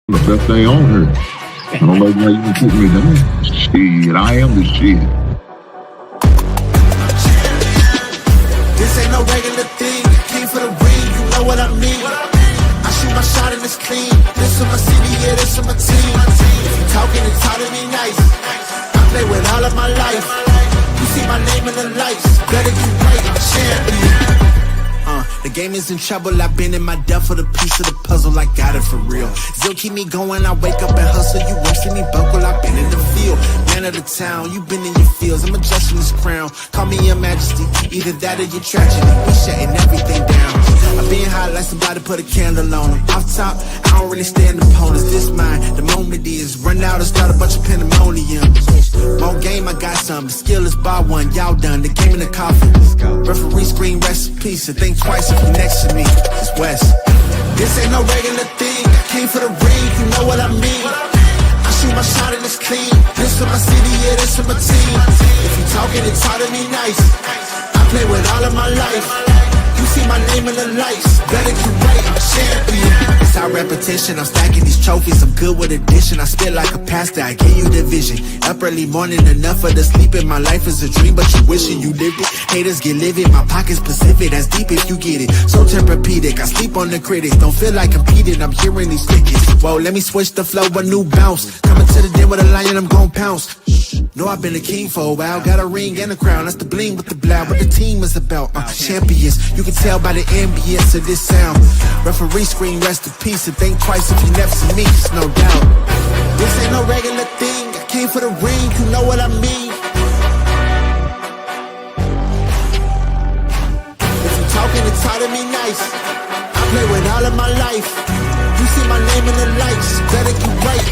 The best thing on her. I don't know why you can put me down. Shit, I am the shit. This ain't no regular thing. Came for the ring, you know what I mean. I shoot my shot and it's clean. This is my city, yeah, this is my team. If you talking, it's how to be nice. I play with all of my life. You see my name in the lights. Better get right, I'm champion. The game is in trouble, I've been in my depth for the piece of the puzzle, I got it for real. Still keep me going, I wake up and hustle, you won't see me buckle, I've been in the field. Man of the town, you been in your fields, I'm adjusting this crown. Call me your majesty, either that or your tragedy, we shutting everything down. I've been hot like somebody put a candle on them. Off top, I don't really stand opponents, this mine, the moment is run out and start a bunch of pandemonium. More game, I got some, the skill is bar one, y'all done, the game in the coffin. Referee screen, rest in peace, and think twice if you next to me, it's West. This ain't no regular thing, I came for the ring, you know what I mean. I shoot my shot and it's clean, this is my city, yeah, this is my team. If you talking, it's hard to be nice. I play with all of my life. You see my name in the lights, better get right, I'm champion. It's our repetition, I'm stacking these trophies, I'm good with addition. I spit like a pastor, I give you the vision. Up early morning, enough of the sleeping. My life is a dream, but you wishing you lived it. Haters get livid, my pocket's Pacific, that's deep if you get it. So Tempur-Pedic, I sleep on the critics. Don't feel like competing, I'm hearing these tickets. Whoa, let me switch the flow, a new bounce. Coming to the den with a lion, I'm gon' pounce. Know I've been a king for a while, got a ring and a crown. That's the bling with the blow, what the team is about. Champions, you can tell by the ambience of this sound. Referee screen, rest in peace, and think twice if you never see me, it's no doubt. This ain't no regular thing, I came for the ring, you know what I mean. If you talking, it's hard to be nice. I play with all of my life. You see my name in the lights, better get right.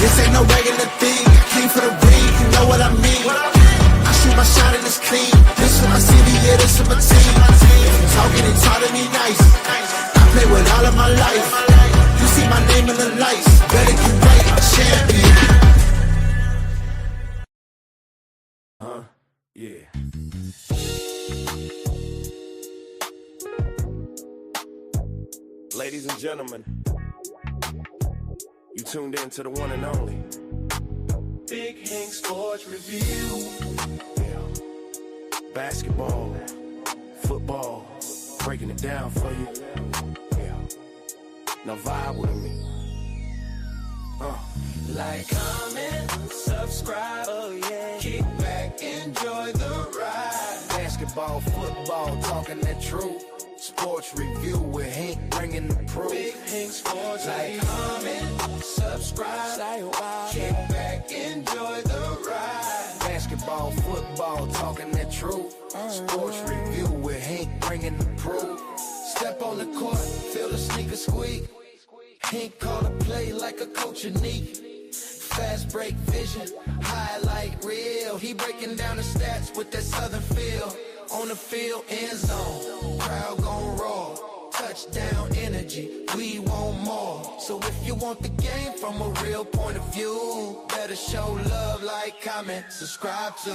This ain't no regular thing, I came for the ring, you know what I mean. I shoot my shot and it's clean, this is my city, yeah, this is my team. If you talking, it's hard to be nice. I play with all of my life. You see my name in the lights, better get right, I'm champion. Yeah. Ladies and gentlemen, you tuned in to the one and only Big Hank Sports Review. Yeah. Basketball, football, breaking it down for you. Yeah. Now vibe with me. Like, comment, subscribe, oh yeah. Kick back, enjoy the ride. Basketball, football, talking that truth. Sports review with Hank bringing the proof. Big Hank Sports. Like, comment, subscribe, kick back, enjoy the ride. Basketball, football, talking that truth. Sports review with Hank bringing the proof. Step on the court, feel the sneaker squeak. Hank call a play like a coach unique. Fast break vision, highlight reel. He breaking down the stats with that southern feel. On the field, end zone, crowd gon' roar. Touchdown energy, we want more. So if you want the game from a real point of view, better show love, like, comment, subscribe to.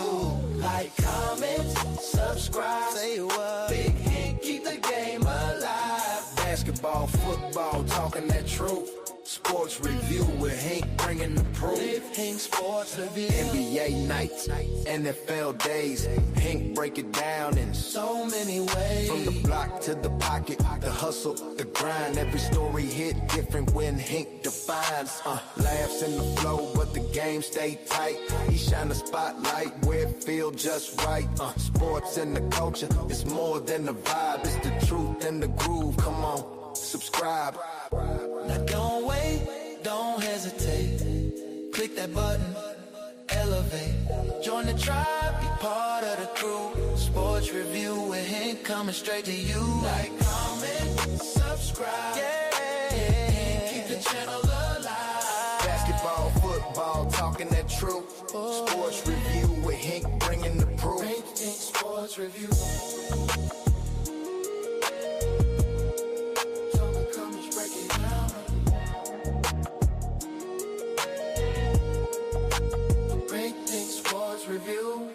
Like, comment, subscribe, say what. Big Hank, keep the game alive. Basketball, football, talking that truth. Sports review with Hank bringing the proof. Live Hank Sports Review. NBA nights, NFL days. Hank break it down in so many ways. From the block to the pocket, the hustle, the grind. Every story hit different when Hank defines. Laughs in the flow, but the game stay tight. He shine the spotlight where it feel just right. Sports and the culture, it's more than a vibe. It's the truth and the groove. Come on, subscribe. Now don't wait, don't hesitate. Click that button, elevate. Join the tribe, be part of the crew. Sports review with Hank coming straight to you. Like, comment, subscribe. Yeah, keep the channel alive. Basketball, football, talking that truth. Sports review with Hank bringing the proof. Hank Sports Review. Review.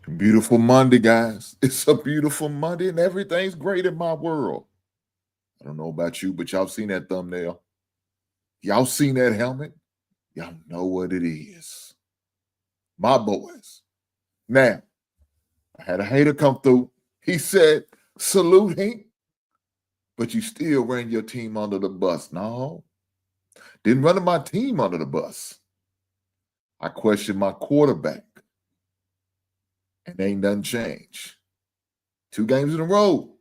Beautiful Monday, guys. It's a beautiful Monday and everything's great in my world. I don't know about you, but y'all seen that thumbnail. Y'all seen that helmet? Y'all know what it is. My boys. Now, I had a hater come through. He said, salute Hank, but you still ran your team under the bus. No, didn't run my team under the bus. I questioned my quarterback, and ain't nothing changed. 2 games in a row,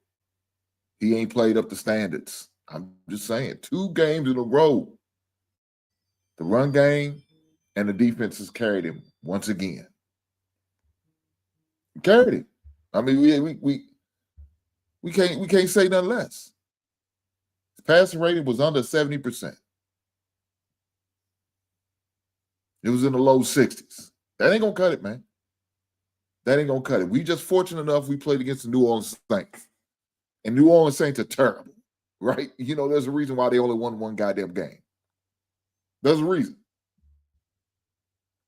he ain't played up to standards. I'm just saying, 2 games in a row. The run game and the defense has carried him once again. Carried him. I mean, we can't say nothing less. His passing rating was under 70%. It was in the low 60s. That ain't gonna cut it, man. That ain't gonna cut it. We just fortunate enough we played against the New Orleans Saints. And New Orleans Saints are terrible, right? You know, there's a reason why they only won 1 goddamn game. There's a reason.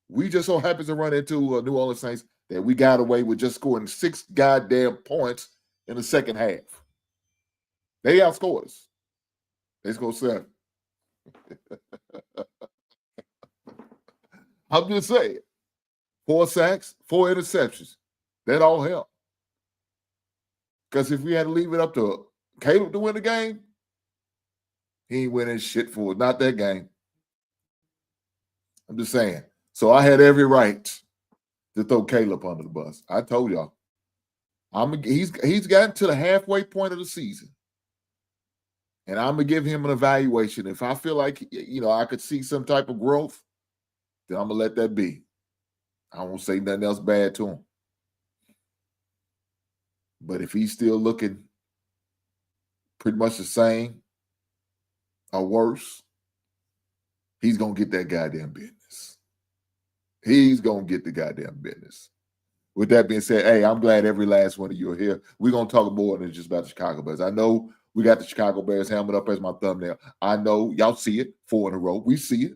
We just so happens to run into New Orleans Saints that we got away with just scoring 6 goddamn points in the second half. They outscored us. They scored 7. I'm just saying. 4 sacks, 4 interceptions. That all helped. Because if we had to leave it up to Caleb to win the game, he ain't winning shit for it. Not that game. I'm just saying. So I had every right to throw Caleb under the bus. I told y'all. He's gotten to the halfway point of the season. And I'm going to give him an evaluation. If I feel like, I could see some type of growth, then I'm going to let that be. I won't say nothing else bad to him. But if he's still looking pretty much the same or worse, he's going to get that goddamn business. He's going to get the goddamn business. With that being said, hey, I'm glad every last one of you are here. We're going to talk more than just about the Chicago Bears. I know we got the Chicago Bears helmet up as my thumbnail. I know y'all see it 4 in a row. We see it.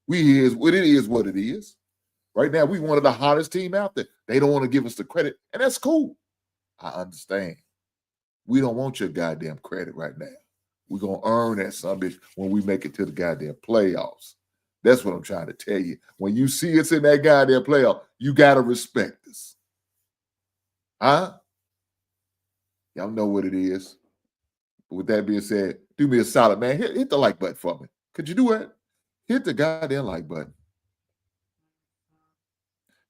It is what it is. Right now, we one of the hottest team out there. They don't want to give us the credit, and that's cool. I understand. We don't want your goddamn credit right now. We're going to earn that son bitch when we make it to the goddamn playoffs. That's what I'm trying to tell you. When you see us in that goddamn playoff, you got to respect us. Huh? Y'all know what it is. But with that being said, do me a solid, man. Hit the like button for me. Could you do it? Hit the goddamn like button.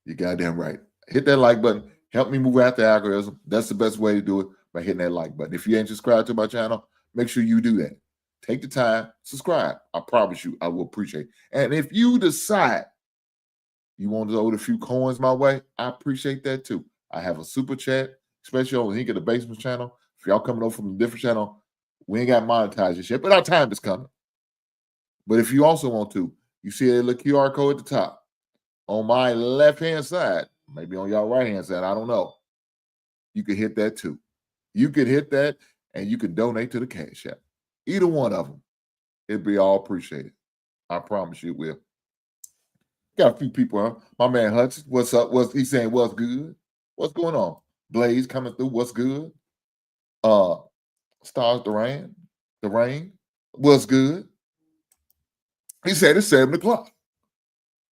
You're goddamn right. Hit that like button. Help me move out the algorithm. That's the best way to do it, by hitting that like button. If you ain't subscribed to my channel, make sure you do that. Take the time, subscribe. I promise you, I will appreciate it. And if you decide you want to throw a few coins my way, I appreciate that too. I have a super chat, especially on the Hink of the Basement channel. If y'all coming over from a different channel, we ain't got monetized this yet, but our time is coming. But if you also want to, you see a little QR code at the top. On my left-hand side, maybe on y'all right-hand side, I don't know. You can hit that too. You can hit that, and you can donate to the Cash App. Either one of them. It'd be all appreciated. I promise you it will. Got a few people, huh? My man Hudson, what's up? He's saying, what's good? What's going on? Blaze coming through, what's good? Stars the rain, what's good? He said it's 7 o'clock.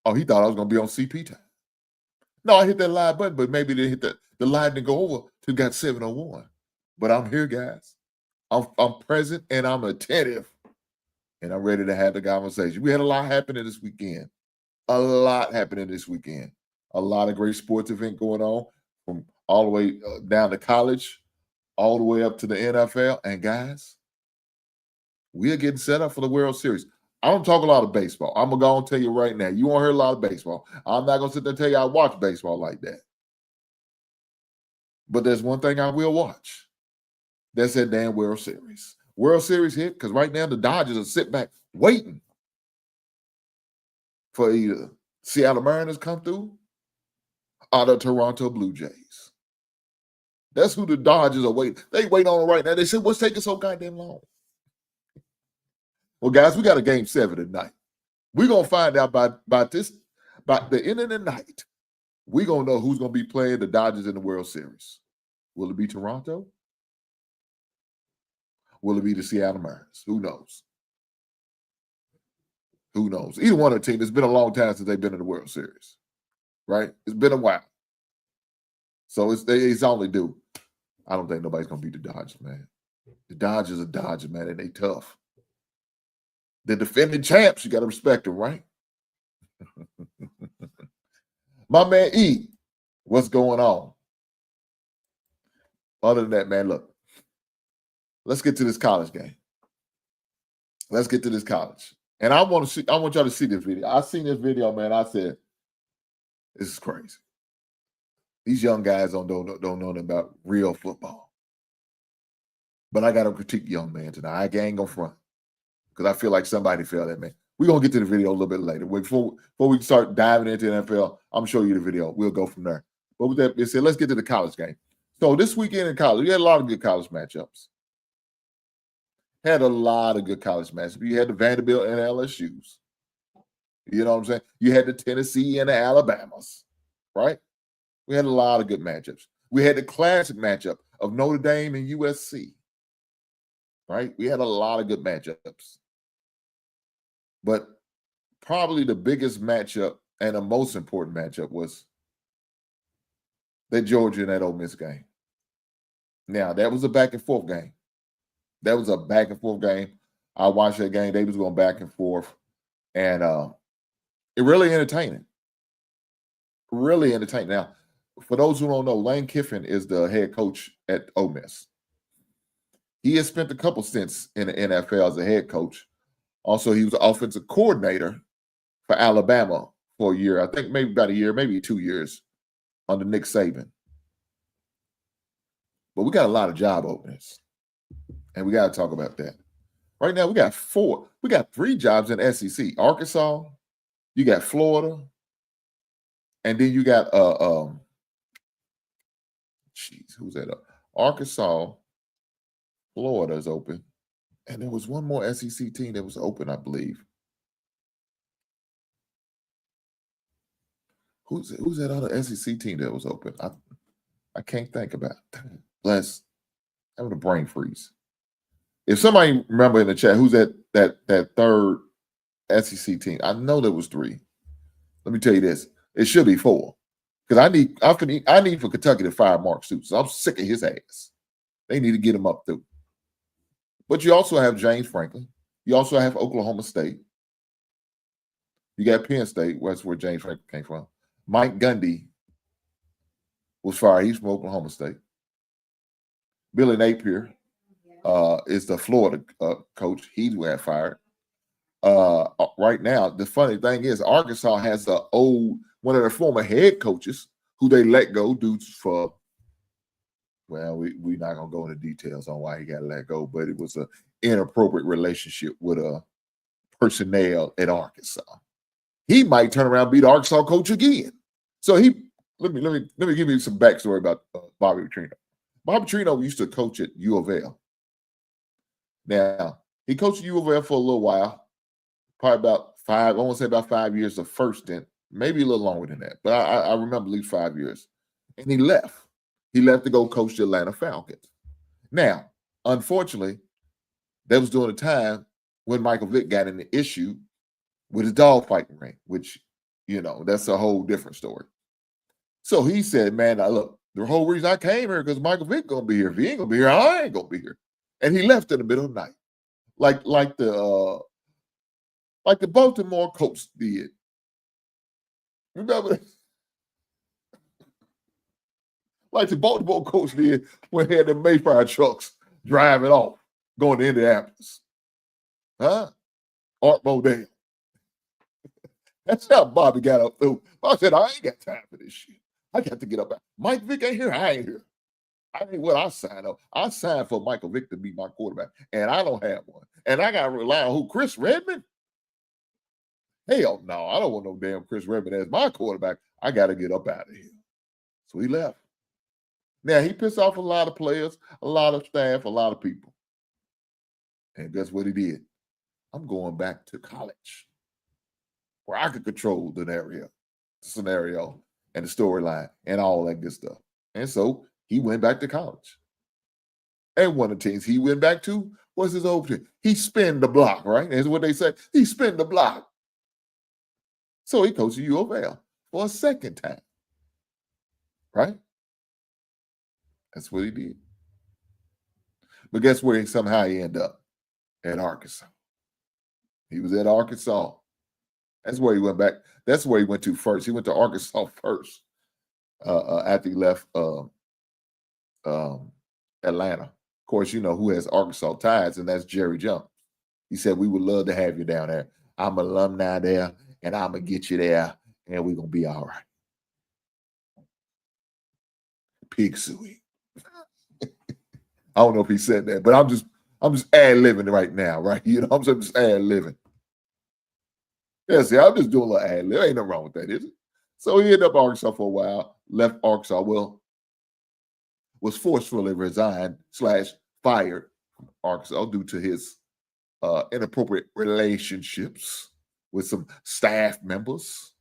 Oh, he thought I was going to be on CP time. No, I hit that live button, but maybe they hit the live didn't go over till got 7:01. But I'm here, guys. I'm present and I'm attentive. And I'm ready to have the conversation. We had a lot happening this weekend. A lot happening this weekend. A lot of great sports event going on from all the way down to college, all the way up to the NFL. And guys, we are getting set up for the World Series. I don't talk a lot of baseball. I'm going to go and tell you right now. You won't hear a lot of baseball. I'm not going to sit there and tell you I watch baseball like that. But there's one thing I will watch. That's that damn World Series. World Series hit because right now the Dodgers are sitting back waiting for either Seattle Mariners come through or the Toronto Blue Jays. That's who the Dodgers are waiting. They wait on it right now. They said, what's taking so goddamn long? Well, guys, we got a game 7 tonight. We're going to find out by the end of the night we're going to know who's going to be playing the Dodgers in the World Series. Will it be Toronto? Will it be the Seattle Mariners? Who knows? Who knows? Either one of the teams. It's been a long time since they've been in the World Series, right? It's been a while. So it's only due. I don't think nobody's going to beat the Dodgers, man. The Dodgers are Dodgers, man, and they tough. They're defending champs. You got to respect them, right? My man E, what's going on? Other than that, man, look. Let's get to this college game. Let's get to this college. And I want y'all to see this video. I seen this video, man. I said, this is crazy. These young guys don't know nothing about real football. But I got to critique young man tonight. I ain't gonna front. Because I feel like somebody failed that man. We're gonna get to the video a little bit later. Before we start diving into the NFL, I'm gonna show you the video. We'll go from there. But with that being said, let's get to the college game. So this weekend in college, we had a lot of good college matchups. Had a lot of good college matchups. You had the Vanderbilt and LSU's. You know what I'm saying? You had the Tennessee and the Alabamas, right? We had a lot of good matchups. We had the classic matchup of Notre Dame and USC, right? We had a lot of good matchups. But probably the biggest matchup and the most important matchup was that Georgia and that Ole Miss game. Now, that was a back-and-forth game. That was a back-and-forth game. I watched that game. They was going back and forth. And it really entertaining. Really entertaining. Now, for those who don't know, Lane Kiffin is the head coach at Ole Miss. He has spent a couple stints in the NFL as a head coach. Also, he was an offensive coordinator for Alabama for a year. I think maybe about a year, maybe 2 years under Nick Saban. But we got a lot of job openings. And we got to talk about that. Right now, we got 3 jobs in SEC. Arkansas, you got Florida, and then you got who's that? Arkansas, Florida is open. And there was one more SEC team that was open, I believe. Who's that other SEC team that was open? I can't think about it. Bless. Having a brain freeze. If somebody remember in the chat, who's that third SEC team? I know there was 3. Let me tell you this. It should be 4. Because I need for Kentucky to fire Mark Stoops. I'm sick of his ass. They need to get him up through. But you also have James Franklin. You also have Oklahoma State. You got Penn State. That's where James Franklin came from. Mike Gundy was fired. He's from Oklahoma State. Billy Napier is the Florida coach. He got fired. Right now, the funny thing is Arkansas has one of their former head coaches who they let go due for, well, we're not going to go into details on why he got let go, but it was an inappropriate relationship with a personnel at Arkansas. He might turn around and be the Arkansas coach again. So let me give you some backstory about Bobby Petrino. Bobby Petrino used to coach at U of L. Now, he coached at U of L for a little while, probably about 5 years the first stint, maybe a little longer than that. But I remember at least 5 years. And he left. He left to go coach the Atlanta Falcons. Now, unfortunately, that was during the time when Michael Vick got in the issue with his dogfighting ring, which, that's a whole different story. So he said, man, now look, the whole reason I came here because Michael Vick going to be here. If he ain't going to be here, I ain't going to be here. And he left in the middle of the night. Like the Baltimore Colts did. Remember that? Like the Baltimore Colts did when they had the Mayflower trucks driving off, going to Indianapolis. Huh? Art Modell. That's how Bobby got up through. Bobby said, I ain't got time for this shit. I got to get up. Mike Vick ain't here. I ain't here. I ain't what I signed up. I signed for Michael Vick to be my quarterback, and I don't have one. And I got to rely on who? Chris Redmond? Hell no. I don't want no damn Chris Redmond as my quarterback. I got to get up out of here. So he left. Now, he pissed off a lot of players, a lot of staff, a lot of people. And guess what he did? I'm going back to college where I could control the scenario. and the storyline and all that good stuff. And so he went back to college. And one of the teams he went back to was his old team. He spin the block, right? That's what they say. He spin the block. So he coached U of L for a second time, right? That's what he did. But guess where somehow he ended up? At Arkansas. He was at Arkansas. That's where he went back. That's where he went to first. He went to Arkansas first after he left Atlanta. Of course, you know who has Arkansas ties, and that's Jerry Jones. He said, we would love to have you down there. I'm an alumni there, and I'm going to get you there, and we're going to be all right. Pig suey. I don't know if he said that, but I'm just ad-libbing right now, right? You know, I'm just ad-libbing. Yeah, see, I'm just doing a little ad-lib. Ain't nothing wrong with that, is it? So he ended up Arkansas for a while, left Arkansas, well, was forcefully resigned / fired from Arkansas due to his inappropriate relationships with some staff members.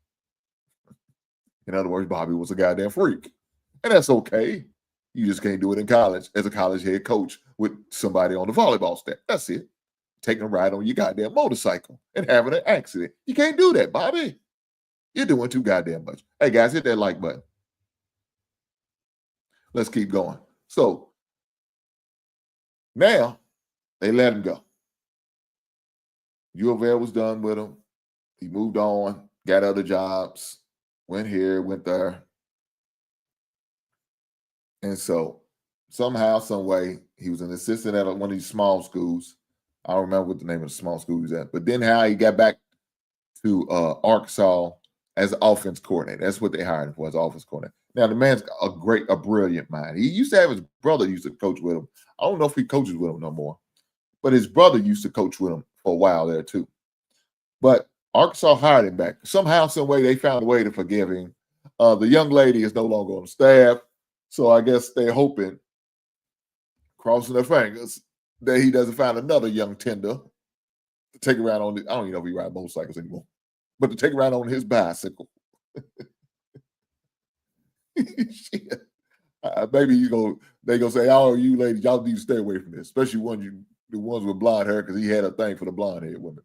In other words, Bobby was a goddamn freak. And that's okay. You just can't do it in college as a college head coach with somebody on the volleyball staff. That's it. Taking a ride on your goddamn motorcycle and having an accident. You can't do that, Bobby. You're doing too goddamn much. Hey, guys, hit that like button. Let's keep going. So now they let him go. U of L was done with him. He moved on, got other jobs, went here, went there. And so somehow, some way, he was an assistant at one of these small schools. I don't remember what the name of the small school he was at. But then how he got back to Arkansas as an offense coordinator. That's what they hired him for, as offense coordinator. Now, the man's a brilliant mind. He used to have his brother used to coach with him. I don't know if he coaches with him no more. But his brother used to coach with him for a while there, too. But Arkansas hired him back. Somehow, some way, they found a way to forgive him. The young lady is no longer on the staff. So I guess they're hoping, crossing their fingers, that he doesn't find another young tender to take around on I don't even know if he rides motorcycles anymore, but to take around on his bicycle. Shit. Maybe they gonna say, "Oh, you ladies, y'all need to stay away from this," especially the ones with blonde hair, because he had a thing for the blonde haired women.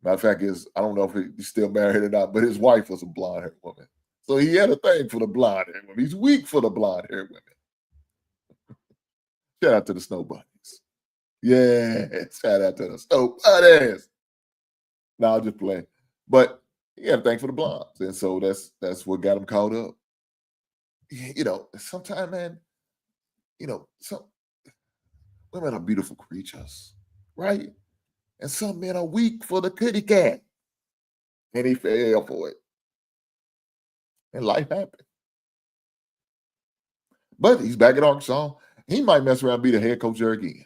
Matter of fact is, I don't know if he's still married or not, but his wife was a blonde haired woman. So he had a thing for the blonde haired women. He's weak for the blonde haired women. Shout out to the Snow Bunnies. Yeah, shout out to the Snow Bunnies. No, I'll just play. But he had a thing for the blondes. And so that's what got him caught up. You know, sometimes, man, you know, some women are beautiful creatures, right? And some men are weak for the kitty cat. And he fell for it. And life happened. But he's back at Arkansas. He might mess around and be the head coach there again.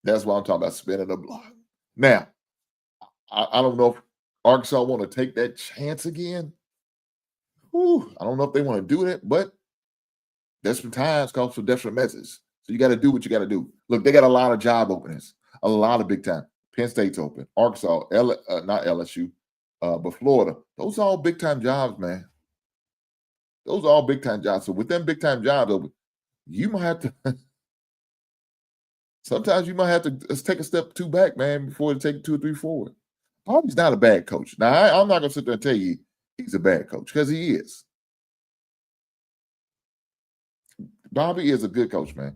That's why I'm talking about spinning the block. Now, I don't know if Arkansas want to take that chance again. Whew, I don't know if they want to do that, but desperate times calls for desperate methods. So you got to do what you got to do. Look, they got a lot of job openings, a lot of big time. Penn State's open, Arkansas, not LSU, but Florida. Those are all big time jobs, man. Those are all big time jobs. So with them big time jobs open, you might have to. Sometimes you might have to take a step 2 back, man, before you take 2 or 3 forward. Bobby's not a bad coach. Now, I'm not going to sit there and tell you he's a bad coach, because he is. Bobby is a good coach, man.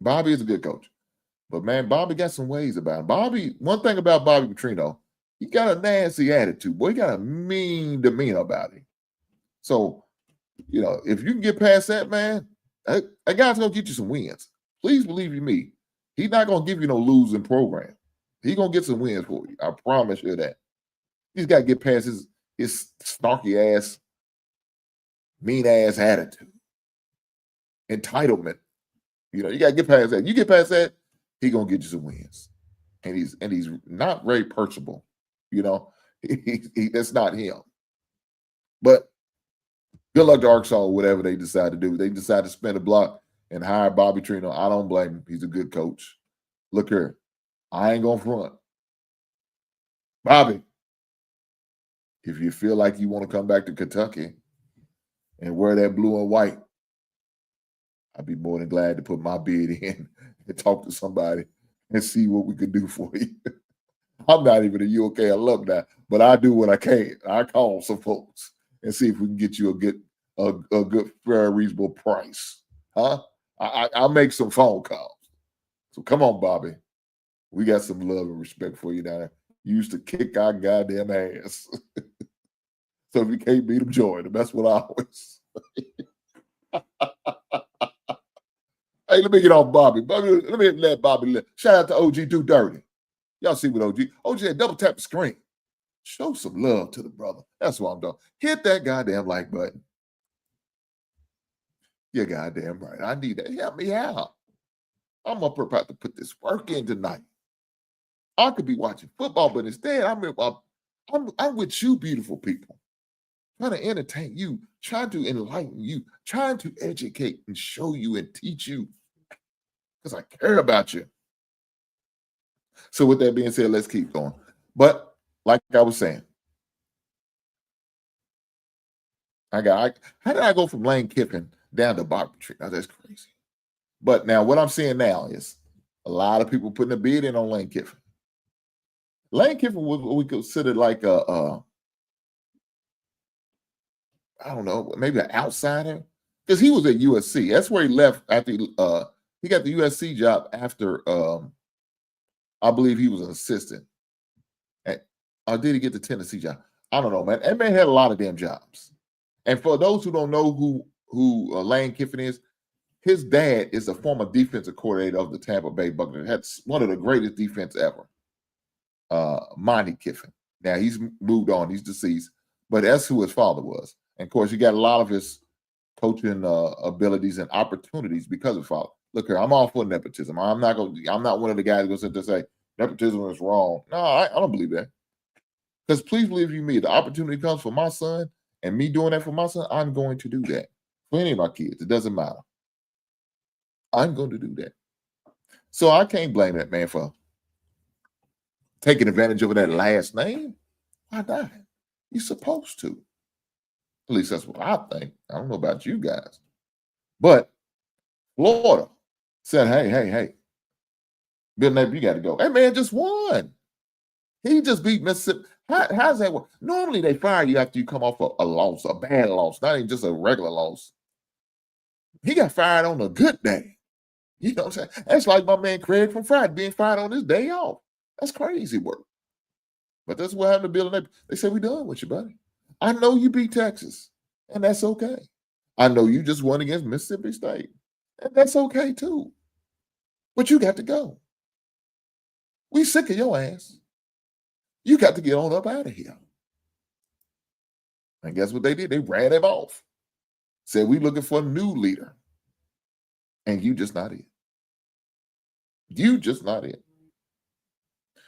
Bobby is a good coach. But, man, Bobby got some ways about him. One thing about Bobby Petrino, he got a nasty attitude. Boy, he got a mean demeanor about him. So, you know, if you can get past that, man, that guy's going to get you some wins. Please believe you me. He's not going to give you no losing program. He's going to get some wins for you. I promise you that. He's got to get past his snarky ass, mean ass attitude. Entitlement. You know, you got to get past that. You get past that, he's going to get you some wins. And he's not very personable. You know, that's not him. But good luck to Arkansas or whatever they decide to do. They decide to spin a block and hire Bobby Petrino. I don't blame him. He's a good coach. Look here. I ain't going to front. Bobby, if you feel like you want to come back to Kentucky and wear that blue and white, I'd be more than glad to put my bid in and talk to somebody and see what we could do for you. I'm not even a UK alumni, but I do what I can. I call some folks and see if we can get you a good, fair, reasonable price. Huh? I'll make some phone calls. So come on, Bobby. We got some love and respect for you down there. You used to kick our goddamn ass. So if you can't beat them, join them. That's what I always say. Hey, let me get off Bobby. Let me let Bobby live. Shout out to OG Do Dirty. Y'all see what OG had double tap the screen. Show some love to the brother. That's what I'm doing. Hit that goddamn like button. You're goddamn right. I need that. Help me out. I'm up about to put this work in tonight. I could be watching football, but instead I'm with you, beautiful people. Trying to entertain you, trying to enlighten you, trying to educate and show you and teach you because I care about you. So with that being said, let's keep going. But like I was saying, how did I go from Lane Kiffin down to Bobby Tree? Now that's crazy. But now what I'm seeing now is a lot of people putting a bid in on Lane Kiffin. Lane Kiffin was what we considered like I don't know, maybe an outsider, because he was at USC. That's where he left after he got the USC job after I believe he was an assistant. Or did he get the Tennessee job? I don't know, man. That man had a lot of damn jobs. And for those who don't know who Lane Kiffin is, his dad is a former defensive coordinator of the Tampa Bay Buccaneers. That's one of the greatest defense ever. Monty Kiffin. Now he's moved on, he's deceased, but that's who his father was. And of course, he got a lot of his coaching abilities and opportunities because of father. Look here, I'm all for nepotism. I'm not one of the guys who goes sit there and say nepotism is wrong. No, I don't believe that. Because please believe you me, the opportunity comes for my son, and me doing that for my son, I'm going to do that. For any of my kids, it doesn't matter. I'm going to do that. So I can't blame that man for taking advantage of that last name. Why not? You're supposed to. At least that's what I think. I don't know about you guys. But Florida said, hey, Bill Napier, you got to go. That man just won. He just beat Mississippi. How's that work? Normally they fire you after you come off a loss, a bad loss, not even just a regular loss. He got fired on a good day. You know what I'm saying? That's like my man Craig from Friday being fired on his day off. That's crazy work. But that's what happened to Bill Napier. They said, we done with you, buddy. I know you beat Texas, and that's okay. I know you just won against Mississippi State, and that's okay too. But you got to go. We sick of your ass. You got to get on up out of here. And guess what they did? They ran him off. Said, we looking for a new leader. And you just not it. You just not it.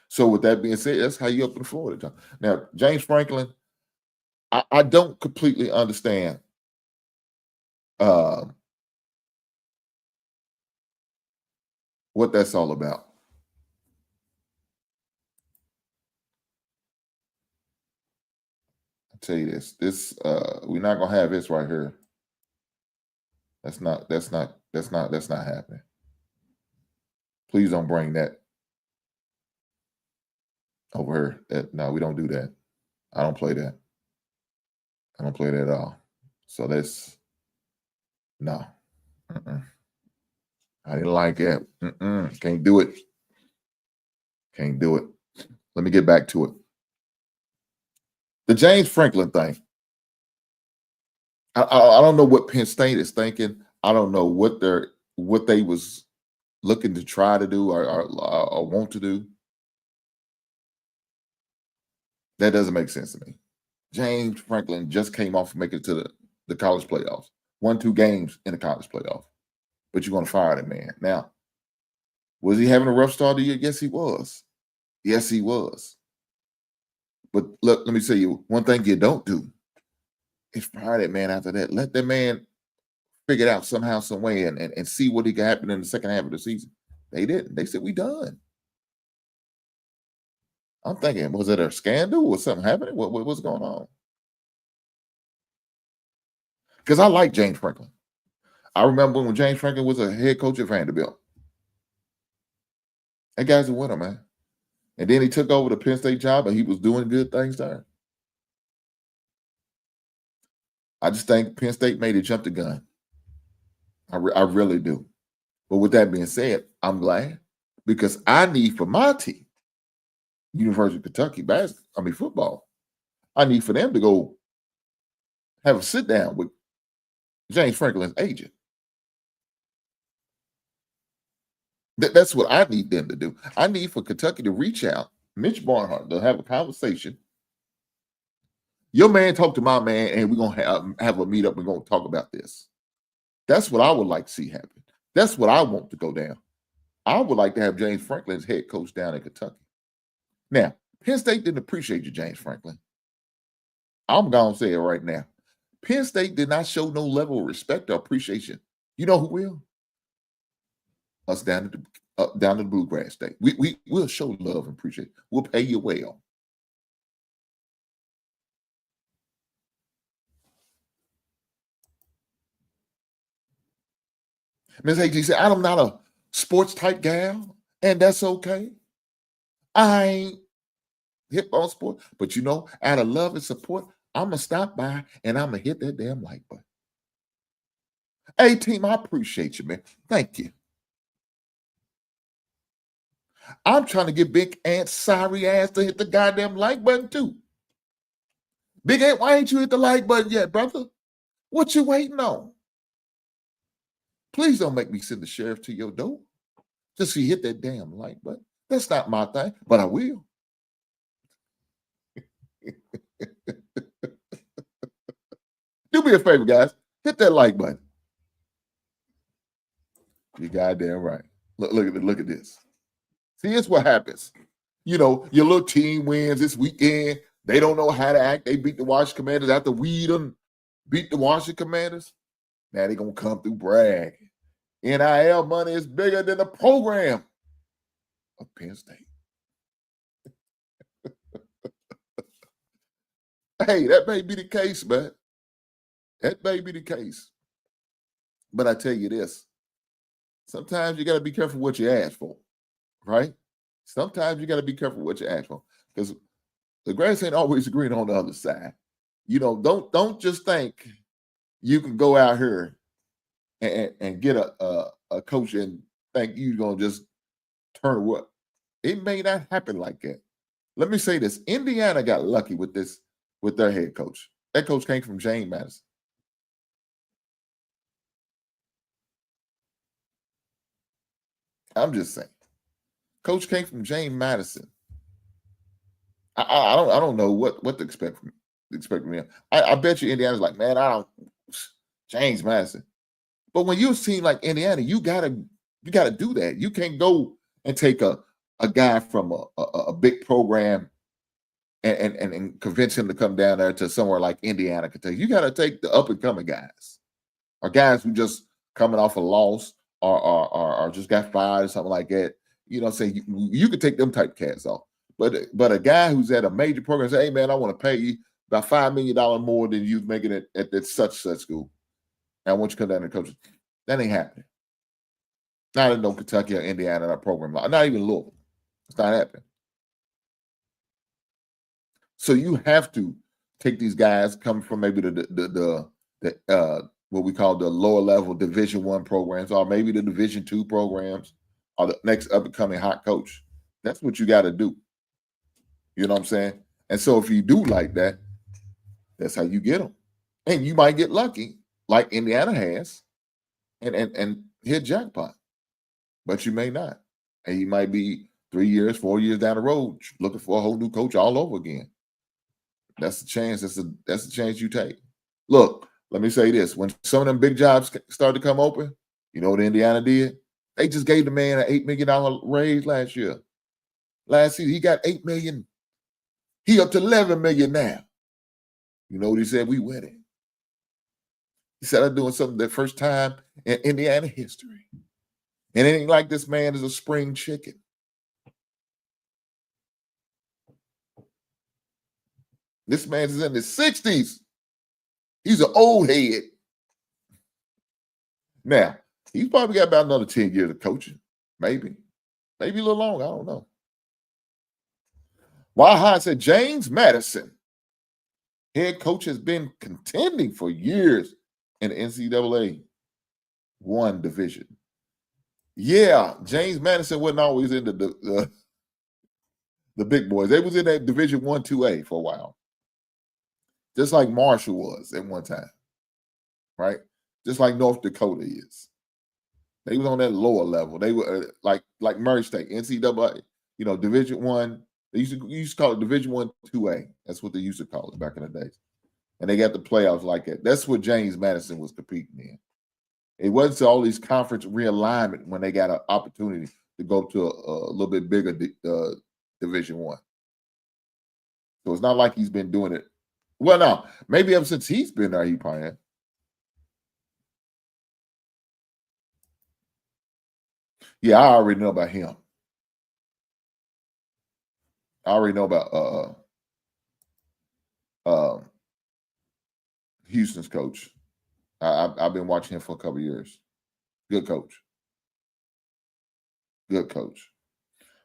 So with that being said, that's how you up in Florida, John. Now, James Franklin, I don't completely understand what that's all about. I'll tell you this. We're not gonna have this right here. That's not happening. Please don't bring that over here. No, we don't do that. I don't play that. I don't play that at all. So that's no. I didn't like it. Can't do it. Can't do it. Let me get back to it. The James Franklin thing. I don't know what Penn State is thinking. I don't know what they was looking to try to do or want to do. That doesn't make sense to me. James Franklin just came off making it to the college playoffs. Won 2 games in the college playoff. But you're going to fire that man. Now, was he having a rough start of the year? Yes, he was. Yes, he was. But look, let me tell you, one thing you don't do is fire that man after that. Let that man figure it out somehow, some way, and see what he can happen in the second half of the season. They didn't. They said, we done. I'm thinking, was it a scandal or something happening? What's going on? Because I like James Franklin. I remember when James Franklin was a head coach at Vanderbilt. That guy's a winner, man. And then he took over the Penn State job, and he was doing good things there. I just think Penn State made it jump the gun. I really do. But with that being said, I'm glad because I need for my team, University of Kentucky football, I need for them to go have a sit down with James Franklin's agent. That's what I need them to do. I need for Kentucky to reach out, Mitch Barnhart, to have a conversation. Your man talk to my man, and we're gonna have a meetup. We're gonna talk about this. That's what I would like to see happen. That's what I want to go down. I would like to have James Franklin as head coach down in Kentucky. Now, Penn State didn't appreciate you, James Franklin. I'm gonna say it right now. Penn State did not show no level of respect or appreciation. You know who will? Us down at the Bluegrass State. We'll show love and appreciate. We'll pay you well. Ms. AG said, I'm not a sports type gal, and that's okay. I ain't hip on sport, but out of love and support, I'm going to stop by and I'm going to hit that damn like button. Hey, team, I appreciate you, man. Thank you. I'm trying to get Big Aunt sorry ass to hit the goddamn like button, too. Big Aunt, why ain't you hit the like button yet, brother? What you waiting on? Please don't make me send the sheriff to your door just so you hit that damn like button. That's not my thing, but I will. Do me a favor, guys. Hit that like button. You goddamn right. Look at this. See, it's what happens. Your little team wins this weekend. They don't know how to act. They beat the Washington Commanders after we done beat the Washington Commanders. Now they're going to come through brag. NIL money is bigger than the program of Penn State. Hey, that may be the case, man. That may be the case. But I tell you this. Sometimes you got to be careful what you ask for, right? Sometimes you got to be careful what you ask for because the grass ain't always green on the other side. Don't just think you can go out here and get a coach and think you're going to just turn what? It may not happen like that. Let me say this. Indiana got lucky with their head coach. That coach came from James Madison. I'm just saying. Coach came from James Madison. I don't know what to expect from him. I bet you Indiana's like, man, James Madison. But when you're a team like Indiana, you gotta do that. You can't go and take a guy from a big program and convince him to come down there to somewhere like Indiana, Kentucky. You got to take the up and coming guys, or guys who just coming off a loss or just got fired or something like that. Say you could take them type cats off. But a guy who's at a major program say, hey man, I want to pay you about $5 million more than you making it at such school. And I want you to come down and coach. That ain't happening. Not in no Kentucky or Indiana program. Not even Louisville. It's not happening. So you have to take these guys coming from maybe the what we call the lower level Division I programs, or maybe the Division II programs, or the next up and coming hot coach. That's what you got to do. You know what I'm saying? And so if you do like that, that's how you get them. And you might get lucky, like Indiana has, and hit jackpot. But you may not. And you might be 3 years, 4 years down the road looking for a whole new coach all over again. That's the chance. That's the chance you take. Look, let me say this. When some of them big jobs started to come open, you know what Indiana did? They just gave the man an $8 million raise last year. Last season, he got $8 million. He up to $11 million now. You know what he said? We winning. He said, I'm doing something the first time in Indiana history. And it ain't like this man is a spring chicken. This man's in his 60s. He's an old head. Now, he's probably got about another 10 years of coaching. Maybe a little longer. I don't know. Wild High said James Madison, head coach, has been contending for years in the NCAA 1 division. Yeah, James Madison wasn't always in the big boys. They was in that Division 1, 2A for a while. Just like Marshall was at one time, right? Just like North Dakota is. They was on that lower level. They were like Murray State, NCAA, Division 1. They used to call it Division 1, 2A. That's what they used to call it back in the days. And they got the playoffs like that. That's what James Madison was competing in. It wasn't all these conference realignment when they got an opportunity to go to a little bit bigger Division 1. So it's not like he's been doing it. Well, no, maybe ever since he's been there, he probably had. Yeah, I already know about him. I already know about Houston's coach. I've been watching him for a couple of years. Good coach. Good coach.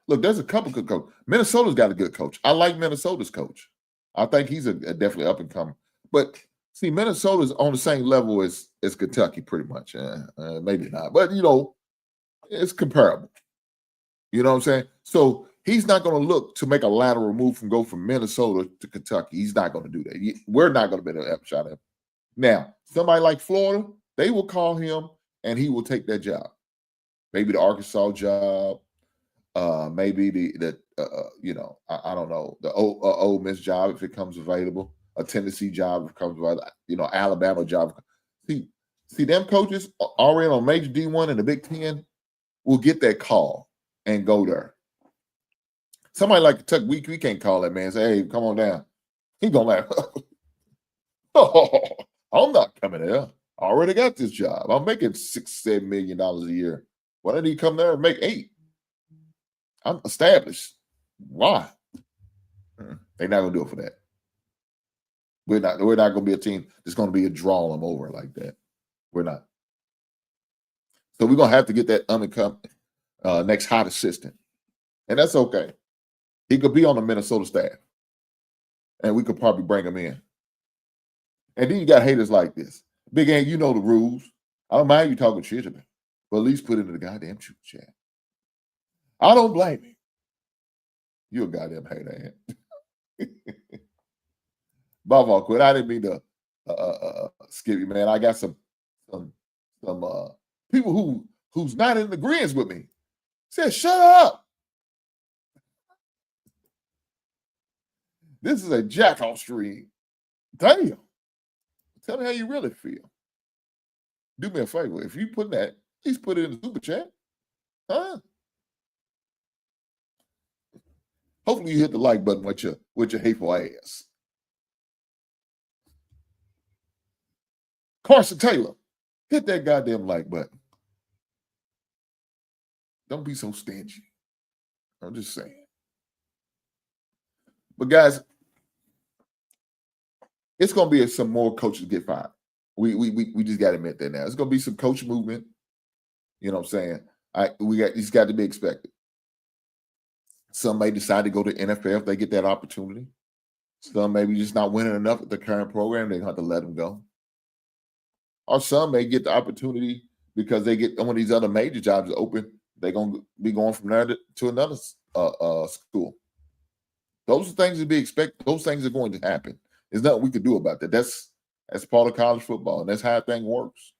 Look, there's a couple good coaches. Minnesota's got a good coach. I like Minnesota's coach. I think he's a definitely up and coming. But see, Minnesota's on the same level as Kentucky, pretty much. Maybe not, but it's comparable. You know what I'm saying? So he's not going to look to make a lateral move go from Minnesota to Kentucky. He's not going to do that. We're not going to be able to shot him. Now, somebody like Florida, they will call him and he will take that job. Maybe the Arkansas job, maybe the I don't know, the Ole Miss job if it comes available, a Tennessee job if it comes available, Alabama job. See, them coaches already on major D1 and the Big Ten will get that call and go there. Somebody like Kentucky, we can't call that man and say, hey, come on down. He gonna laugh. Oh, I'm not coming there. I already got this job. I'm making $6-7 million a year. Why did he come there and make $8 million? I'm established. Why? They're not gonna do it for that. We're not gonna be a team that's gonna be a draw them over like that. We're not. So we're gonna have to get that uncoming next hot assistant. And that's okay. He could be on the Minnesota staff. And we could probably bring him in. And then you got haters like this. Big Ant, you know the rules. I don't mind you talking shit about it, but at least put it in the goddamn truth chat. I don't blame you. You're a goddamn hater, Ant. Bob, quit. I didn't mean to skip you, man. I got some people who's not in agreement with me. Said, shut up. This is a jack-off stream. Damn. Tell me how you really feel. Do me a favor. If you put that, please put it in the super chat. Huh? Hopefully you hit the like button with your hateful ass. Carson Taylor, hit that goddamn like button. Don't be so stingy. I'm just saying. But guys, it's gonna be some more coaches get fired. We just gotta admit that now. It's gonna be some coach movement. You know what I'm saying? It's got to be expected. Some may decide to go to NFL if they get that opportunity. Some maybe just not winning enough at the current program. They have to let them go. Or some may get the opportunity because they get one of these other major jobs open. They're going to be going from there to another school. Those are things to be expected. Those things are going to happen. There's nothing we could do about that. That's part of college football. And that's how that thing works.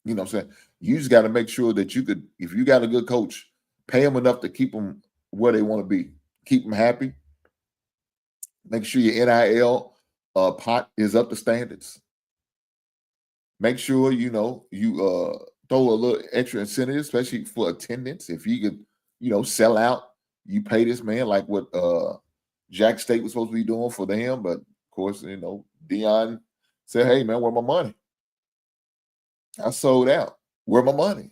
You know what I'm saying? You just got to make sure that if you got a good coach, pay them enough to keep them where they want to be. Keep them happy. Make sure your NIL pot is up to standards. Make sure, you throw a little extra incentive, especially for attendance. If you could, sell out, you pay this man like what Jack State was supposed to be doing for them. But, of course, Deion said, hey, man, where my money? I sold out. Where my money?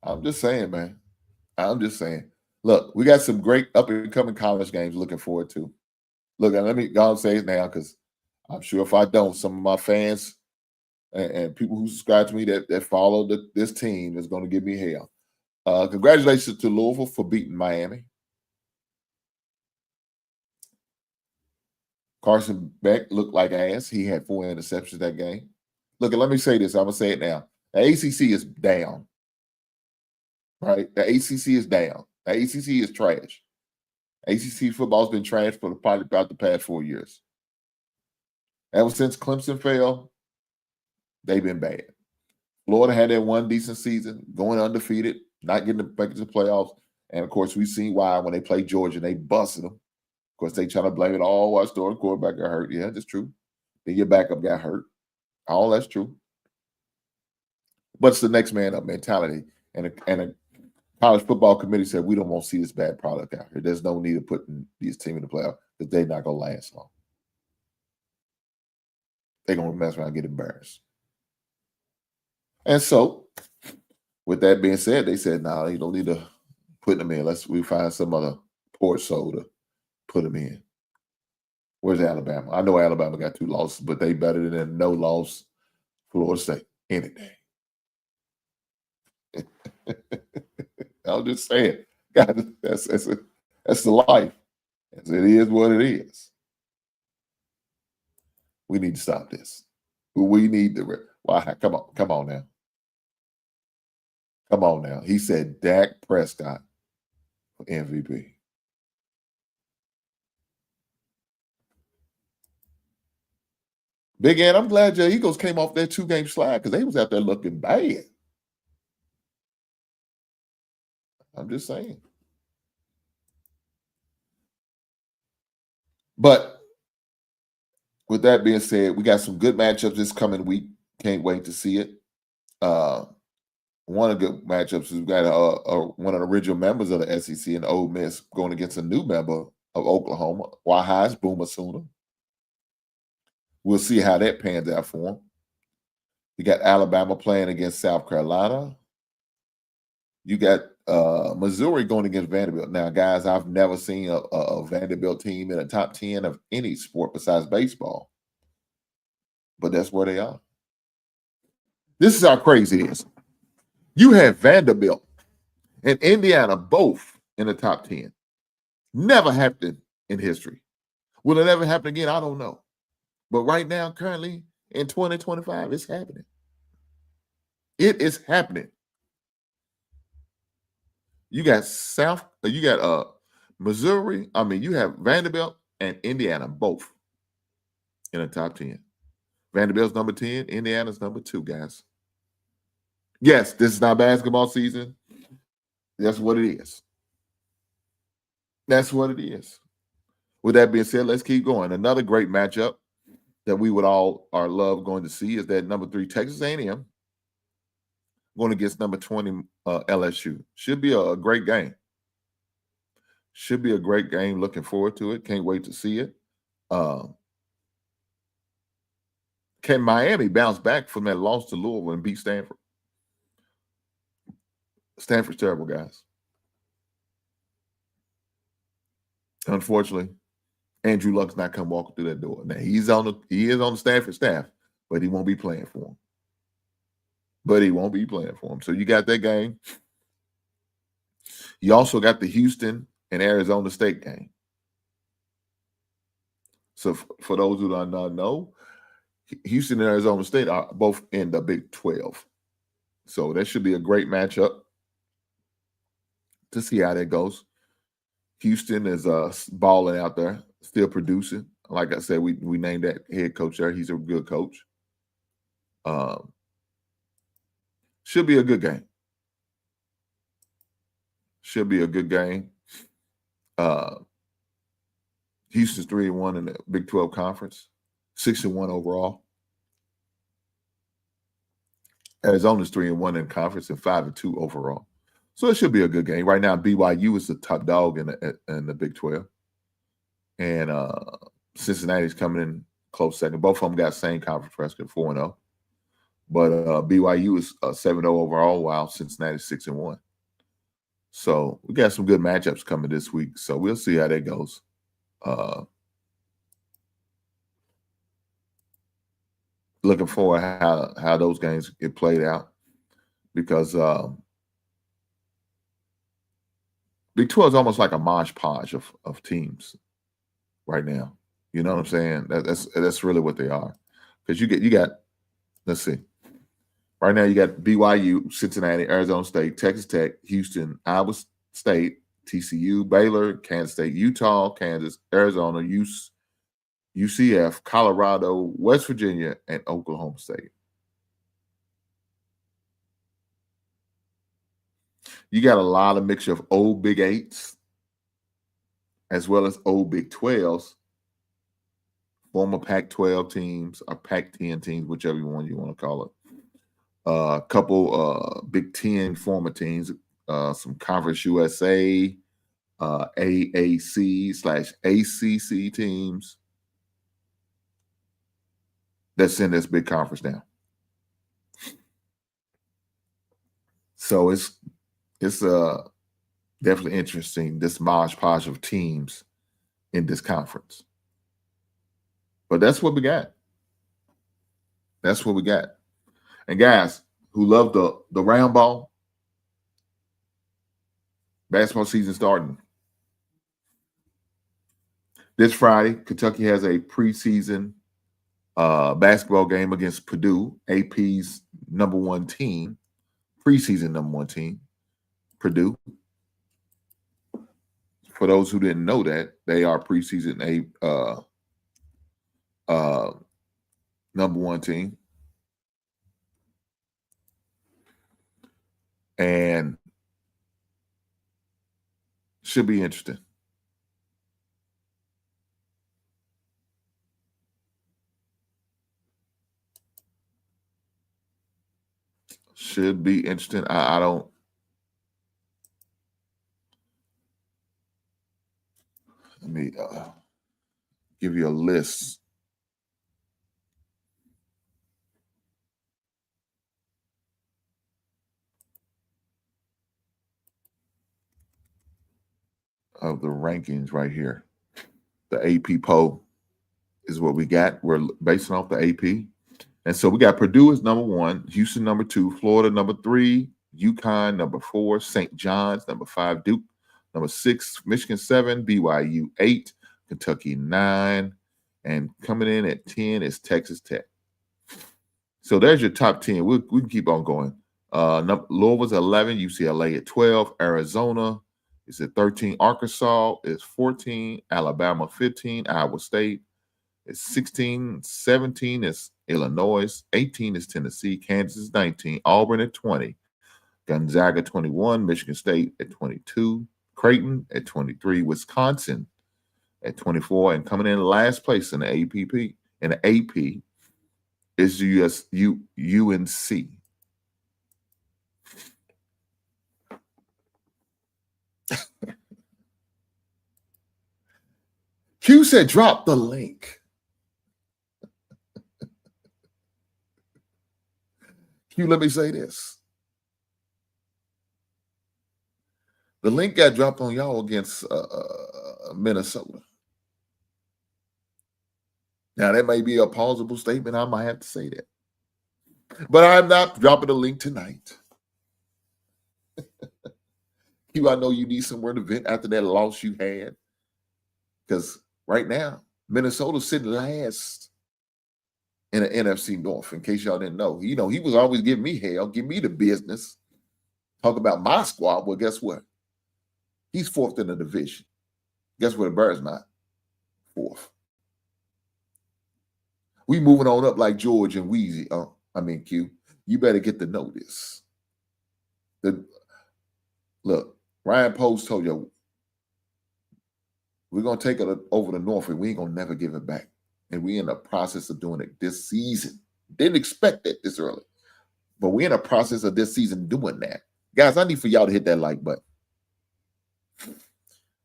I'm just saying, man. I'm just saying. Look, we got some great up-and-coming college games looking forward to. Look, and let me go and say it now because I'm sure if I don't, some of my fans and people who subscribe to me that follow this team is going to give me hell. Congratulations to Louisville for beating Miami. Carson Beck looked like ass. He had 4 interceptions that game. Look, and let me say this. I'm going to say it now. The ACC is down. Right? The ACC is down. The ACC is trash. ACC football's been trash for probably about the past 4 years. Ever since Clemson fell, they've been bad. Florida had that one decent season, going undefeated, not getting back to the playoffs. And, of course, we've seen why when they played Georgia, they busted them. Of course, they try to blame it all while the quarterback got hurt. Yeah, that's true. Then your backup got hurt. All that's true. But it's the next man up mentality. And a college football committee said, we don't want to see this bad product out here. There's no need of putting these teams in the playoff because they're not going to last long. They're going to mess around and get embarrassed. And so, with that being said, they said, nah, you don't need to put them in. We find some other poor soul to put them in. Where's Alabama? I know Alabama got 2 losses, but they better than no loss Florida State any day. I'm just saying, God, that's the life. It is what it is. We need to stop this. We need to. Why? Come on now. Come on now. He said Dak Prescott for MVP. Big Ant, I'm glad your Eagles came off that 2-game slide because they was out there looking bad. I'm just saying. But with that being said, we got some good matchups this coming week. Can't wait to see it. One of the good matchups is we got one of the original members of the SEC and Ole Miss going against a new member of Oklahoma, Wahai's Boomer Sooner. We'll see how that pans out for him. You got Alabama playing against South Carolina. You got Missouri going against Vanderbilt. Now, guys, I've never seen a Vanderbilt team in the top 10 of any sport besides baseball. But that's where they are. This is how crazy it is. You have Vanderbilt and Indiana both in the top 10. Never happened in history. Will it ever happen again? I don't know. But right now, currently, in 2025, it's happening. It is happening. You got Missouri. You have Vanderbilt and Indiana both in the top 10. Vanderbilt's number 10, Indiana's number 2, guys. Yes, this is not basketball season. That's what it is. That's what it is. With that being said, let's keep going. Another great matchup that we would all love going to see is that number 3 Texas A&M going against number 20 LSU. Should be a great game. Should be a great game. Looking forward to it. Can't wait to see it. Can Miami bounce back from that loss to Louisville and beat Stanford? Stanford's terrible, guys. Unfortunately, Andrew Luck's not come walking through that door. Now he is on the Stanford staff, but he won't be playing for him. So you got that game. You also got the Houston and Arizona State game. So for those who do not know, Houston and Arizona State are both in the Big 12. So that should be a great matchup to see how that goes. Houston is balling out there, still producing. Like I said, we named that head coach there. He's a good coach. Should be a good game. Houston's 3-1 in the Big 12 conference, 6-1 overall. Arizona's 3-1 in conference and 5-2 overall. So it should be a good game. Right now, BYU is the top dog in the Big 12. And Cincinnati's coming in close second. Both of them got same conference record, 4-0. But BYU is 7-0 overall, while Cincinnati's 6-1. So we got some good matchups coming this week. So we'll see how that goes. Looking forward how those games get played out, because Big 12 is almost like a mosh podge of teams right now. You know what I'm saying? That's really what they are. Because you got, let's see. Right now you got BYU, Cincinnati, Arizona State, Texas Tech, Houston, Iowa State, TCU, Baylor, Kansas State, Utah, Kansas, Arizona, UCF, Colorado, West Virginia, and Oklahoma State. You got a lot of mixture of old Big 8s as well as old Big 12s, former Pac-12 teams or Pac-10 teams, whichever one you want to call it. A couple Big 10 former teams, some Conference USA, AAC/ACC teams that's in this big conference now. So it's definitely interesting, this mosh podge of teams in this conference. But that's what we got. That's what we got. And guys who love the round ball, basketball season starting this Friday. Kentucky has a preseason basketball game against Purdue, AP's number one team, preseason number one team, Purdue. For those who didn't know that, they are preseason number one team. And should be interesting. Should be interesting. I don't. Let me give you a list of the rankings right here. The AP poll is what we got. We're basing off the AP. And so we got Purdue is number one, Houston number two, Florida number three, UConn number four, St. John's number five, Duke number six, Michigan 7, BYU 8, Kentucky 9, and coming in at 10 is Texas Tech. So there's your top 10. We can keep on going. Louisville's 11, UCLA at 12, Arizona is at 13, Arkansas is 14, Alabama 15, Iowa State is 16, 17 is Illinois, 18 is Tennessee, Kansas is 19, Auburn at 20, Gonzaga 21, Michigan State at 22, Creighton at 23, Wisconsin at 24, and coming in last place in the AP is UNC. Q said, drop the link. Q, let me say this. The link got dropped on y'all against Minnesota. Now, that may be a plausible statement. I might have to say that. But I'm not dropping the link tonight. Q, I know you need somewhere to vent after that loss you had. Because right now, Minnesota's sitting last in the NFC North, in case y'all didn't know. You know, he was always giving me hell, give me the business. Talk about my squad. Well, guess what? He's fourth in the division. Guess what? The Bears not? Fourth. We moving on up like George and Wheezy. Q. You better get to know this. Look, Ryan Post told you, we're going to take it over the North, and we ain't going to never give it back. And we in the process of doing it this season. Didn't expect it this early. But we're in the process of this season doing that. Guys, I need for y'all to hit that like button.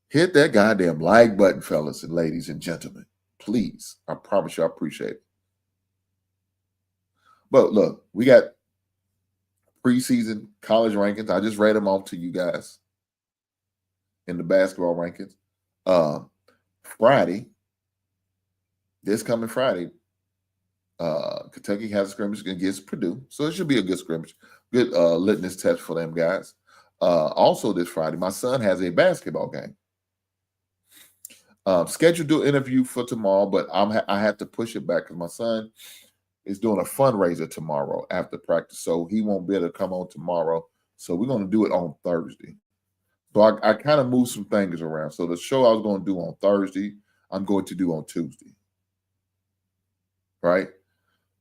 Hit that goddamn like button, fellas and ladies and gentlemen. Please. I promise you I appreciate it. But look, we got preseason college rankings. I just read them off to you guys. in the basketball rankings. Friday, this coming Friday, Kentucky has a scrimmage against Purdue. So it should be a good scrimmage, good litmus test for them guys. Also this Friday, my son has a basketball game. Scheduled to interview for tomorrow, but I had to push it back because my son is doing a fundraiser tomorrow after practice. So he won't be able to come on tomorrow. So we're going to do it on Thursday. So I kind of moved some things around. So the show I was going to do on Thursday, I'm going to do on Tuesday. Right?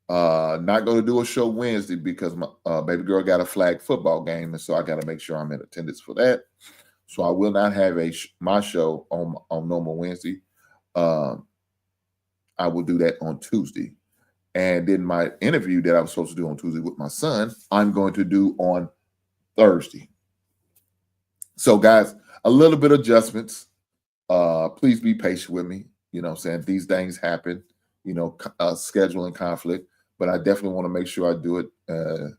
Not going to do a show Wednesday because my baby girl got a flag football game, and so I got to make sure I'm in attendance for that. So I will not have my show on normal Wednesday. I will do that on Tuesday, and then my interview that I was supposed to do on Tuesday with my son, I'm going to do on Thursday. So guys, a little bit of adjustments. Please be patient with me. You know what I'm saying? These things happen. You know, scheduling conflict. But I definitely want to make sure I do it.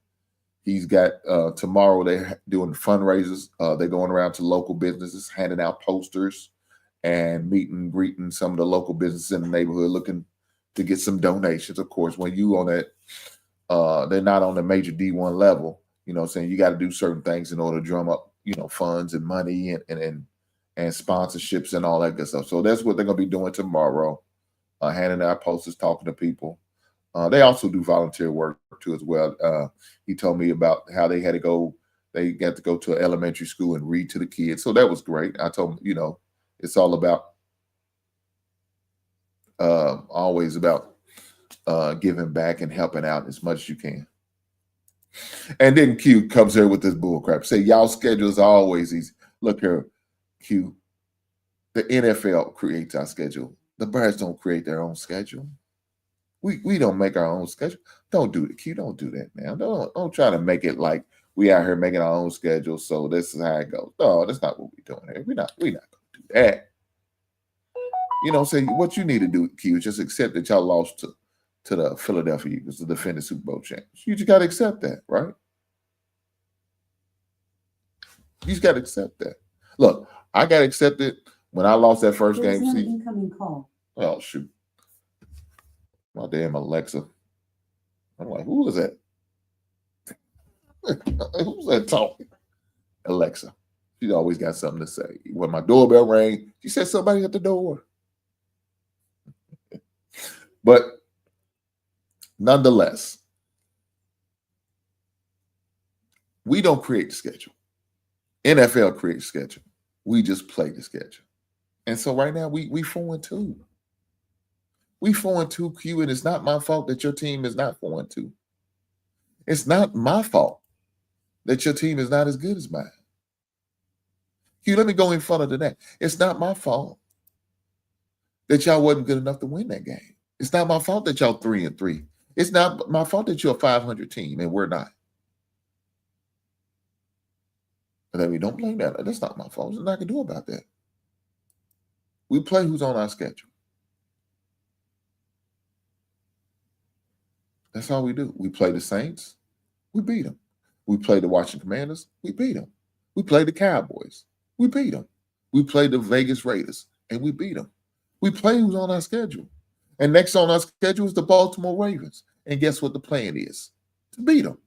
He's got tomorrow they're doing fundraisers. They're going around to local businesses, handing out posters and meeting and greeting some of the local businesses in the neighborhood, looking to get some donations. Of course, when you on that, they're not on the major D1 level. You know what I'm saying? You got to do certain things in order to drum up, you know, funds and money and sponsorships and all that good stuff. So that's what they're going to be doing tomorrow, handing out posters, talking to people. They also do volunteer work too as well. He told me about how they got to go to an elementary school and read to the kids. So that was great. I told him, you know, it's all about always about giving back and helping out as much as you can. And then Q comes here with this bull crap. Say y'all schedules are always easy. Look here, Q. The NFL creates our schedule. The Birds don't create their own schedule. We don't make our own schedule. Don't do it, Q. Don't do that, man. Don't try to make it like we out here making our own schedule. So this is how it goes. No, that's not what we're doing here. We're not gonna do that. You know, say what you need to do, Q, is just accept that y'all lost to the Philadelphia Eagles, the defending Super Bowl champions. You just got to accept that, right? You just got to accept that. Look, I got to accept it when I lost that first game. There's an incoming call. Oh, shoot. My damn Alexa. I'm like, who is that? Who's that talking? Alexa. She's always got something to say. When my doorbell rang, she said somebody at the door. But nonetheless, we don't create the schedule. NFL creates the schedule. We just play the schedule. And so right now, we 4-2. We 4-2, Q, and it's not my fault that your team is not 4-2. It's not my fault that your team is not as good as mine. Q, let me go in front of that. It's not my fault that y'all wasn't good enough to win that game. It's not my fault that y'all 3-3. It's not my fault that you're a 500 team and we're not. But then we don't blame that. That's not my fault. There's nothing I can do about that. We play who's on our schedule. That's all we do. We play the Saints. We beat them. We play the Washington Commanders. We beat them. We play the Cowboys. We beat them. We play the Vegas Raiders, and we beat them. We play who's on our schedule. And next on our schedule is the Baltimore Ravens. And guess what the plan is? To beat them.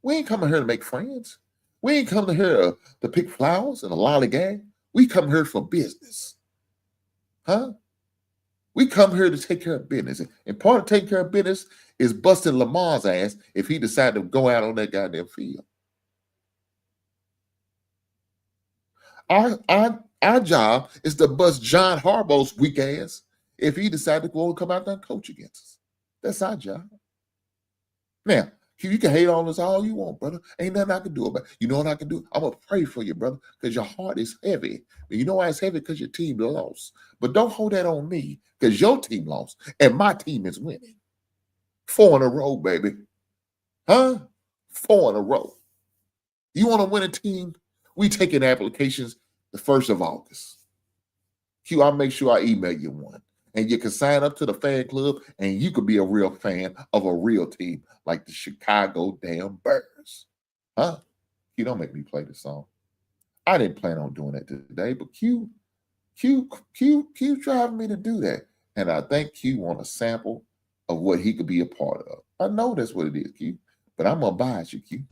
We ain't coming here to make friends. We ain't coming here to pick flowers and a lollygag. We come here for business. Huh? We come here to take care of business. And part of taking care of business is busting Lamar's ass if he decided to go out on that goddamn field. Our job is to bust John Harbaugh's weak ass if he decided to go and come out there and coach against us. That's our job. Now, you can hate on us all you want, brother. Ain't nothing I can do about it. You know what I can do? I'm going to pray for you, brother, because your heart is heavy. But you know why it's heavy? Because your team lost. But don't hold that on me because your team lost and my team is winning. 4 in a row, baby. Huh? 4 in a row. You want to win a team? We taking applications the 1st of August. Q, I'll make sure I email you one. And you can sign up to the fan club and you could be a real fan of a real team like the Chicago damn Bears. Huh? You don't make me play the song. I didn't plan on doing that today, but Q driving me to do that. And I think Q want a sample of what he could be a part of. I know that's what it is, Q, but I'm gonna buy it, you, Q.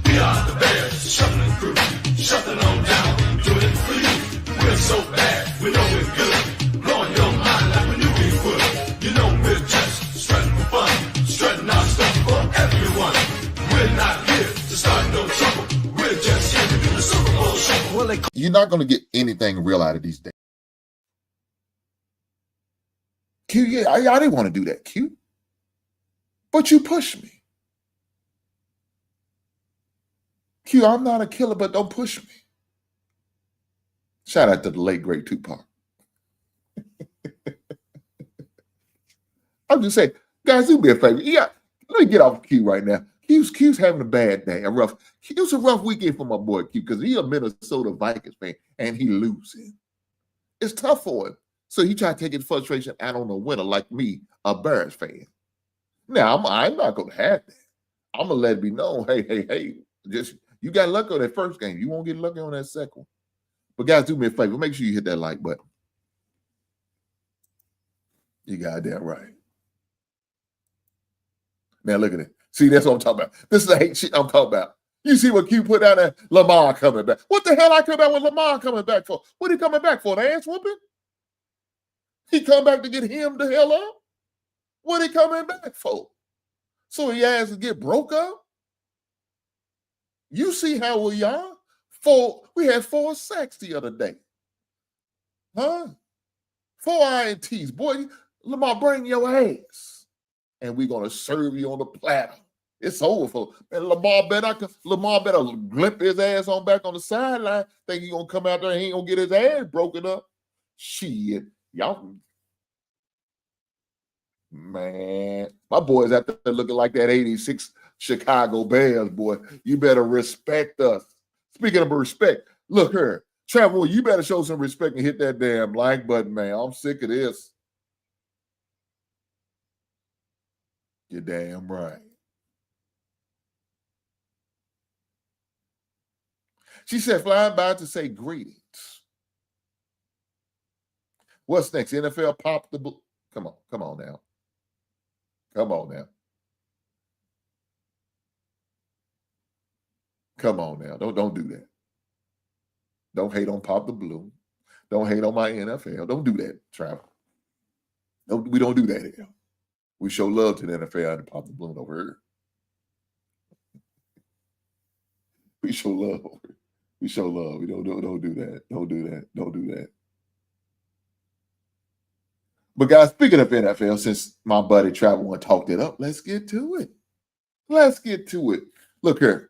We are the Bears, shuffling crew, shuffling on down, doing it for you. We're so bad, we know we're good, blowing your mind like we knew we would. You know we're just strutting for fun, strutting our stuff for everyone. We're not here to start no trouble. We're just here to do the Super Bowl show. Well, You're not gonna get anything real out of these days. Q, yeah, I didn't want to do that, Q. But you pushed me. Q, I'm not a killer, but don't push me. Shout out to the late, great Tupac. I'm just saying, guys, do me a favor. Yeah, let me get off Q right now. Q's having a bad day, it was a rough weekend for my boy Q because he's a Minnesota Vikings fan and he losing. It's tough for him. So he tried to take his frustration out on a winner like me, a Bears fan. Now, I'm not going to have that. I'm going to let it be known, hey, just you got lucky on that first game. You won't get lucky on that second one. But guys, do me a favor. Make sure you hit that like button. You got that right. Now look at it. See, that's what I'm talking about. This is the hate shit I'm talking about. You see what Q put out there? Lamar coming back. What the hell I come back with Lamar coming back for? What he coming back for? The ass whooping? He come back to get him the hell up? What he coming back for? So he has to get broke up? You see how we are? We had 4 sacks the other day. Huh? 4 INTs. Boy, Lamar, bring your ass. And we're going to serve you on the platter. It's over for and Lamar better glimp his ass on back on the sideline. Think he gonna come out there and he ain't gonna get his ass broken up. Shit. Y'all, man, my boys out there looking like that 86 Chicago Bears, boy. You better respect us. Speaking of respect, look here. Travel, you better show some respect and hit that damn like button, man. I'm sick of this. You're damn right. She said, flying by to say greetings. What's next? NFL pop the blue. Come on now. Come on now. Come on now. Don't do that. Don't hate on Pop the Blue. Don't hate on my NFL. Don't do that, Travel. We don't do that here. We show love to the NFL and Pop the Blue over here. We show love over here. We show love. We don't do that. Don't do that. Don't do that. But guys, speaking of NFL, since my buddy Travel one talked it up, let's get to it. Let's get to it. Look here.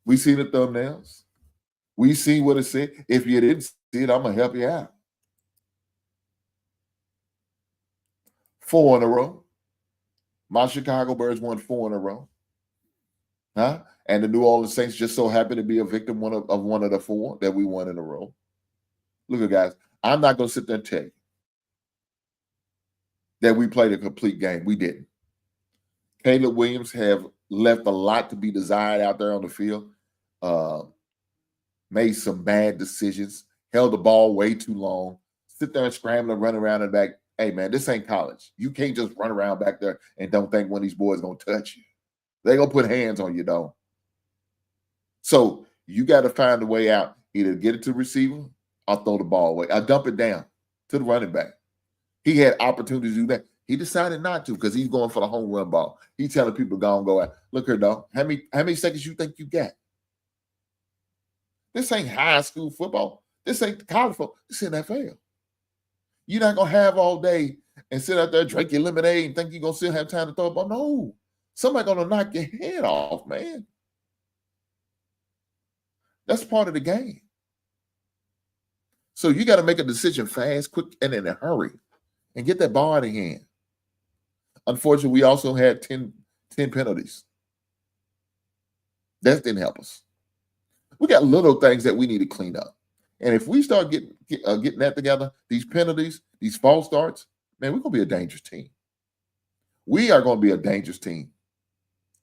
We see the thumbnails. We see what it said. If you didn't see it, I'm going to help you out. 4 in a row. My Chicago Bears won 4 in a row. Huh? And the New Orleans Saints just so happen to be a victim of one of the 4 that we won in a row. Look at guys, I'm not going to sit there and tell you that we played a complete game. We didn't. Caleb Williams have left a lot to be desired out there on the field. Made some bad decisions. Held the ball way too long. Sit there and scramble and run around in the back. Hey, man, this ain't college. You can't just run around back there and don't think one of these boys going to touch you. They're going to put hands on you, though. So you got to find a way out. Either get it to the receiver or throw the ball away. Or dump it down to the running back. He had opportunity to do that. He decided not to because he's going for the home run ball. He's telling people to go out. Look here, dog. How many seconds you think you got? This ain't high school football. This ain't college football. This is NFL. You're not going to have all day and sit out there, drink your lemonade and think you're going to still have time to throw a ball. No. Somebody's going to knock your head off, man. That's part of the game. So you got to make a decision fast, quick, and in a hurry and get that ball out of hand. Unfortunately, we also had 10 penalties. That didn't help us. We got little things that we need to clean up. And if we start getting that together, these penalties, these false starts, man, we're going to be a dangerous team. We are going to be a dangerous team.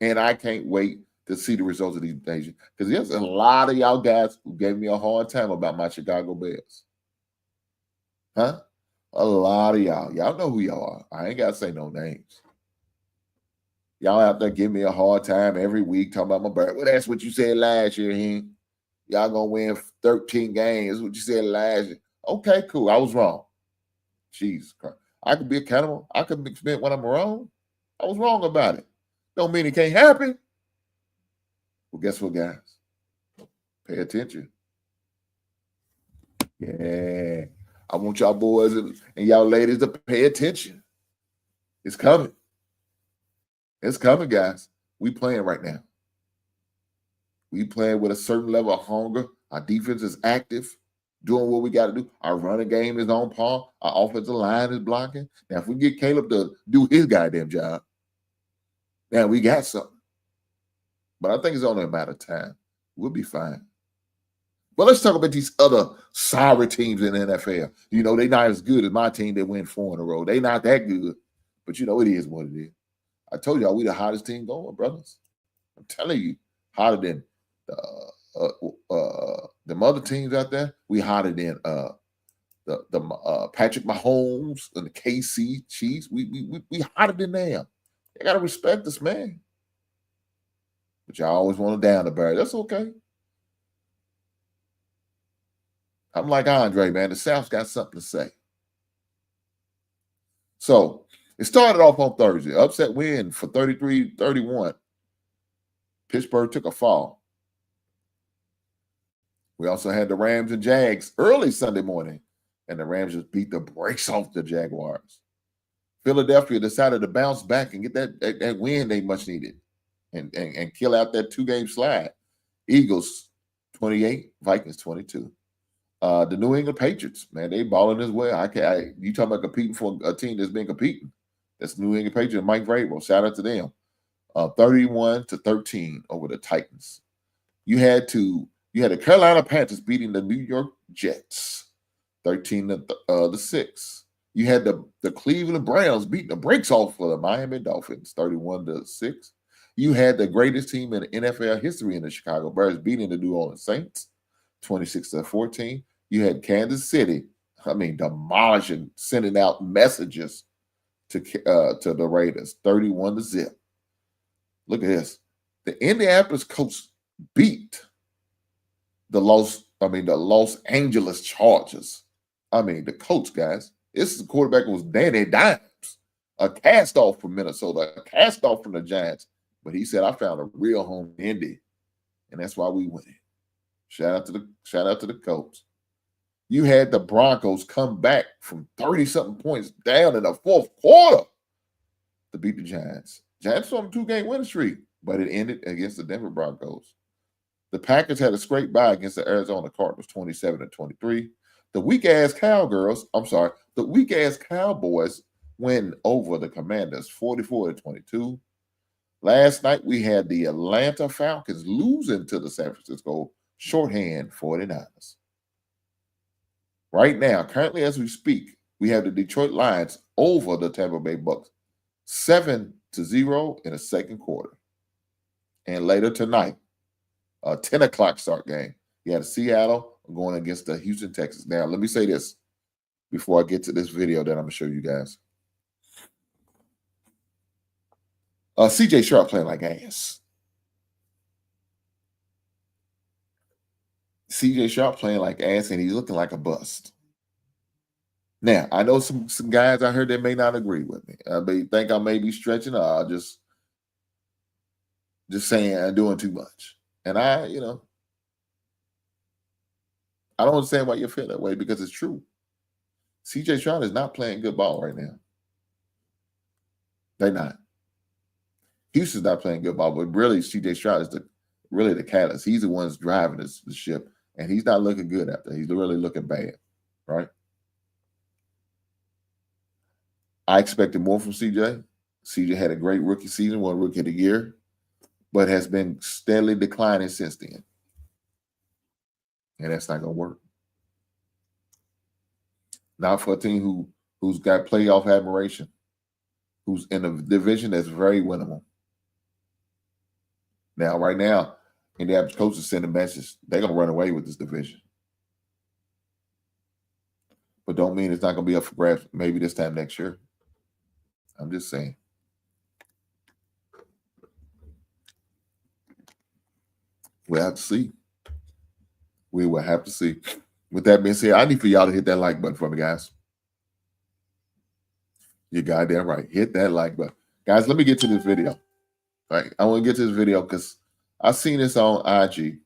And I can't wait to see the results of these things. Because there's a lot of y'all guys who gave me a hard time about my Chicago Bears. Huh? A lot of y'all. Y'all know who y'all are. I ain't got to say no names. Y'all out there give me a hard time every week talking about my Bears. Well, that's what you said last year, Hen. Y'all going to win 13 games. That's what you said last year. Okay, cool. I was wrong. Jesus Christ. I could be accountable. I could admit when I'm wrong. I was wrong about it. Don't mean it can't happen. Well, guess what, guys? Pay attention. Yeah. I want y'all boys and y'all ladies to pay attention. It's coming. It's coming, guys. We playing right now. We playing with a certain level of hunger. Our defense is active, doing what we got to do. Our running game is on par. Our offensive line is blocking. Now, if we get Caleb to do his goddamn job, now we got something. But I think it's only a matter of time. We'll be fine. But let's talk about these other sorry teams in the NFL. You know, they're not as good as my team that win 4 in a row. They're not that good. But you know, it is what it is. I told y'all we the hottest team going, brothers. I'm telling you, hotter than the other teams out there. We hotter than the Patrick Mahomes and the KC Chiefs. We hotter than them. They gotta respect us, man. But y'all always want to down the Bears. That's okay. I'm like Andre, man. The South's got something to say. So it started off on Thursday. Upset win for 33-31. Pittsburgh took a fall. We also had the Rams and Jags early Sunday morning, and the Rams just beat the brakes off the Jaguars. Philadelphia decided to bounce back and get that win they much needed and kill out that 2-game slide. Eagles 28, Vikings 22. The New England Patriots, man, they balling as well. You talking about competing for a team that's been competing. That's New England Patriots and Mike Vrabel. Shout out to them. 31-13 over the Titans. You had the Carolina Panthers beating the New York Jets 13-6. You had the Cleveland Browns beating the brakes off for the Miami Dolphins 31-6. You had the greatest team in NFL history in the Chicago Bears beating the New Orleans Saints 26-14. You had Kansas City, demolishing, sending out messages to the Raiders 31-0. Look at this. The Indianapolis Colts beat the Los Angeles Chargers. The Colts, guys. This quarterback was Danny Dimes, a cast off from Minnesota, a cast off from the Giants. But he said, I found a real home in Indy, and that's why we win. Shout out to the Colts. You had the Broncos come back from 30-something points down in the fourth quarter to beat the Giants. Giants on a 2-game winning streak, but it ended against the Denver Broncos. The Packers had a scrape by against the Arizona Cardinals 27-23. The weak-ass Cowboys win over the Commanders 44-22. Last night, we had the Atlanta Falcons losing to the San Francisco shorthand 49ers. Right now, currently as we speak, we have the Detroit Lions over the Tampa Bay Bucks 7-0 in the second quarter. And later tonight, a 10 o'clock start game. You had Seattle going against the Houston Texans. Now, let me say this before I get to this video that I'm going to show you guys. CJ Sharp playing like ass. CJ Sharp playing like ass, and he's looking like a bust. Now, I know some guys I heard that may not agree with me. They think I may be stretching, or just saying I'm doing too much. And I don't understand why you feel that way, because it's true. CJ Sharp is not playing good ball right now. They're not. Houston's not playing good ball, but really CJ Stroud is the catalyst. He's the one that's driving the ship, and he's not looking good out there. He's really looking bad, right? I expected more from CJ. CJ had a great rookie season, won Rookie of the Year, but has been steadily declining since then. And that's not going to work. Not for a team who's got playoff admiration, who's in a division that's very winnable. Now, right now, Indianapolis coaches send a message. They're going to run away with this division. But don't mean it's not going to be up for grabs maybe this time next year. I'm just saying. We'll have to see. We will have to see. With that being said, I need for y'all to hit that like button for me, guys. You're goddamn right. Hit that like button. Guys, let me get to this video. All right. I want to get to this video because I seen this on IG.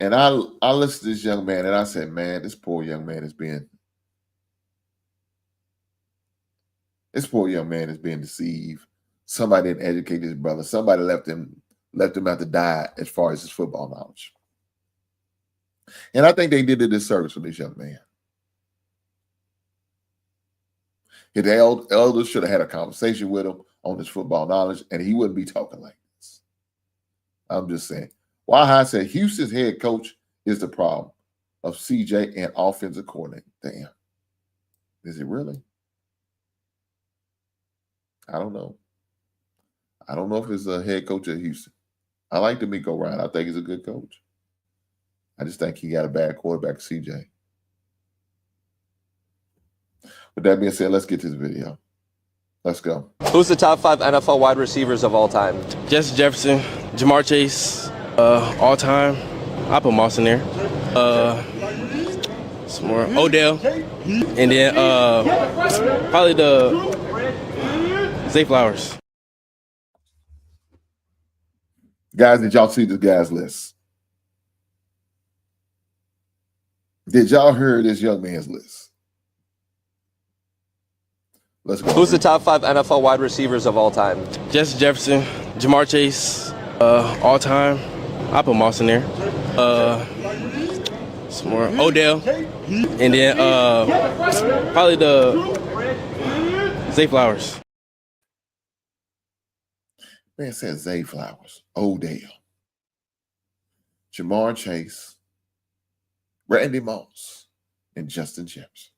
And I listened to this young man and I said, man, this poor young man is being deceived. Somebody didn't educate his brother. Somebody left him out to die as far as his football knowledge. And I think they did a disservice for this young man. His elders should have had a conversation with him on his football knowledge, and he wouldn't be talking like this. I'm just saying. Why said Houston's head coach is the problem of CJ and offensive coordinator. Damn. Is it really? I don't know. I don't know if it's a head coach at Houston. I like D'Amico Ryan. I think he's a good coach. I just think he got a bad quarterback, CJ. With that being said, let's get to this video. Let's go. Who's the top 5 NFL wide receivers of all time? Justin Jefferson, Jamar Chase, all time. I put Moss in there. Some more Odell, and then probably the Zay Flowers. Guys, did y'all see this guy's list? Did y'all hear this young man's list? Let's go. Who's the top 5 NFL wide receivers of all time? Justin Jefferson, Jamar Chase, all time. I put Moss in there. Some more Odell, and then probably the Zay Flowers. Man said Zay Flowers, Odell, Jamar Chase, Randy Moss, and Justin Jefferson.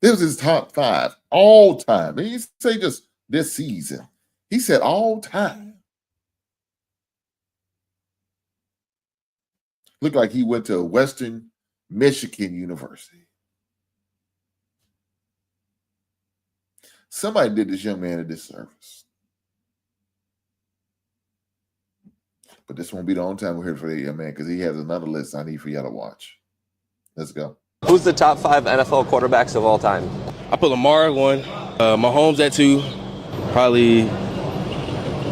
This was his top 5 all time. He didn't say just this season. He said all time. Looked like he went to Western Michigan University. Somebody did this young man a disservice. But this won't be the only time we're here for that young man because he has another list I need for y'all to watch. Let's go. Who's the top 5 NFL quarterbacks of all time? I put Lamar at 1, Mahomes at 2, probably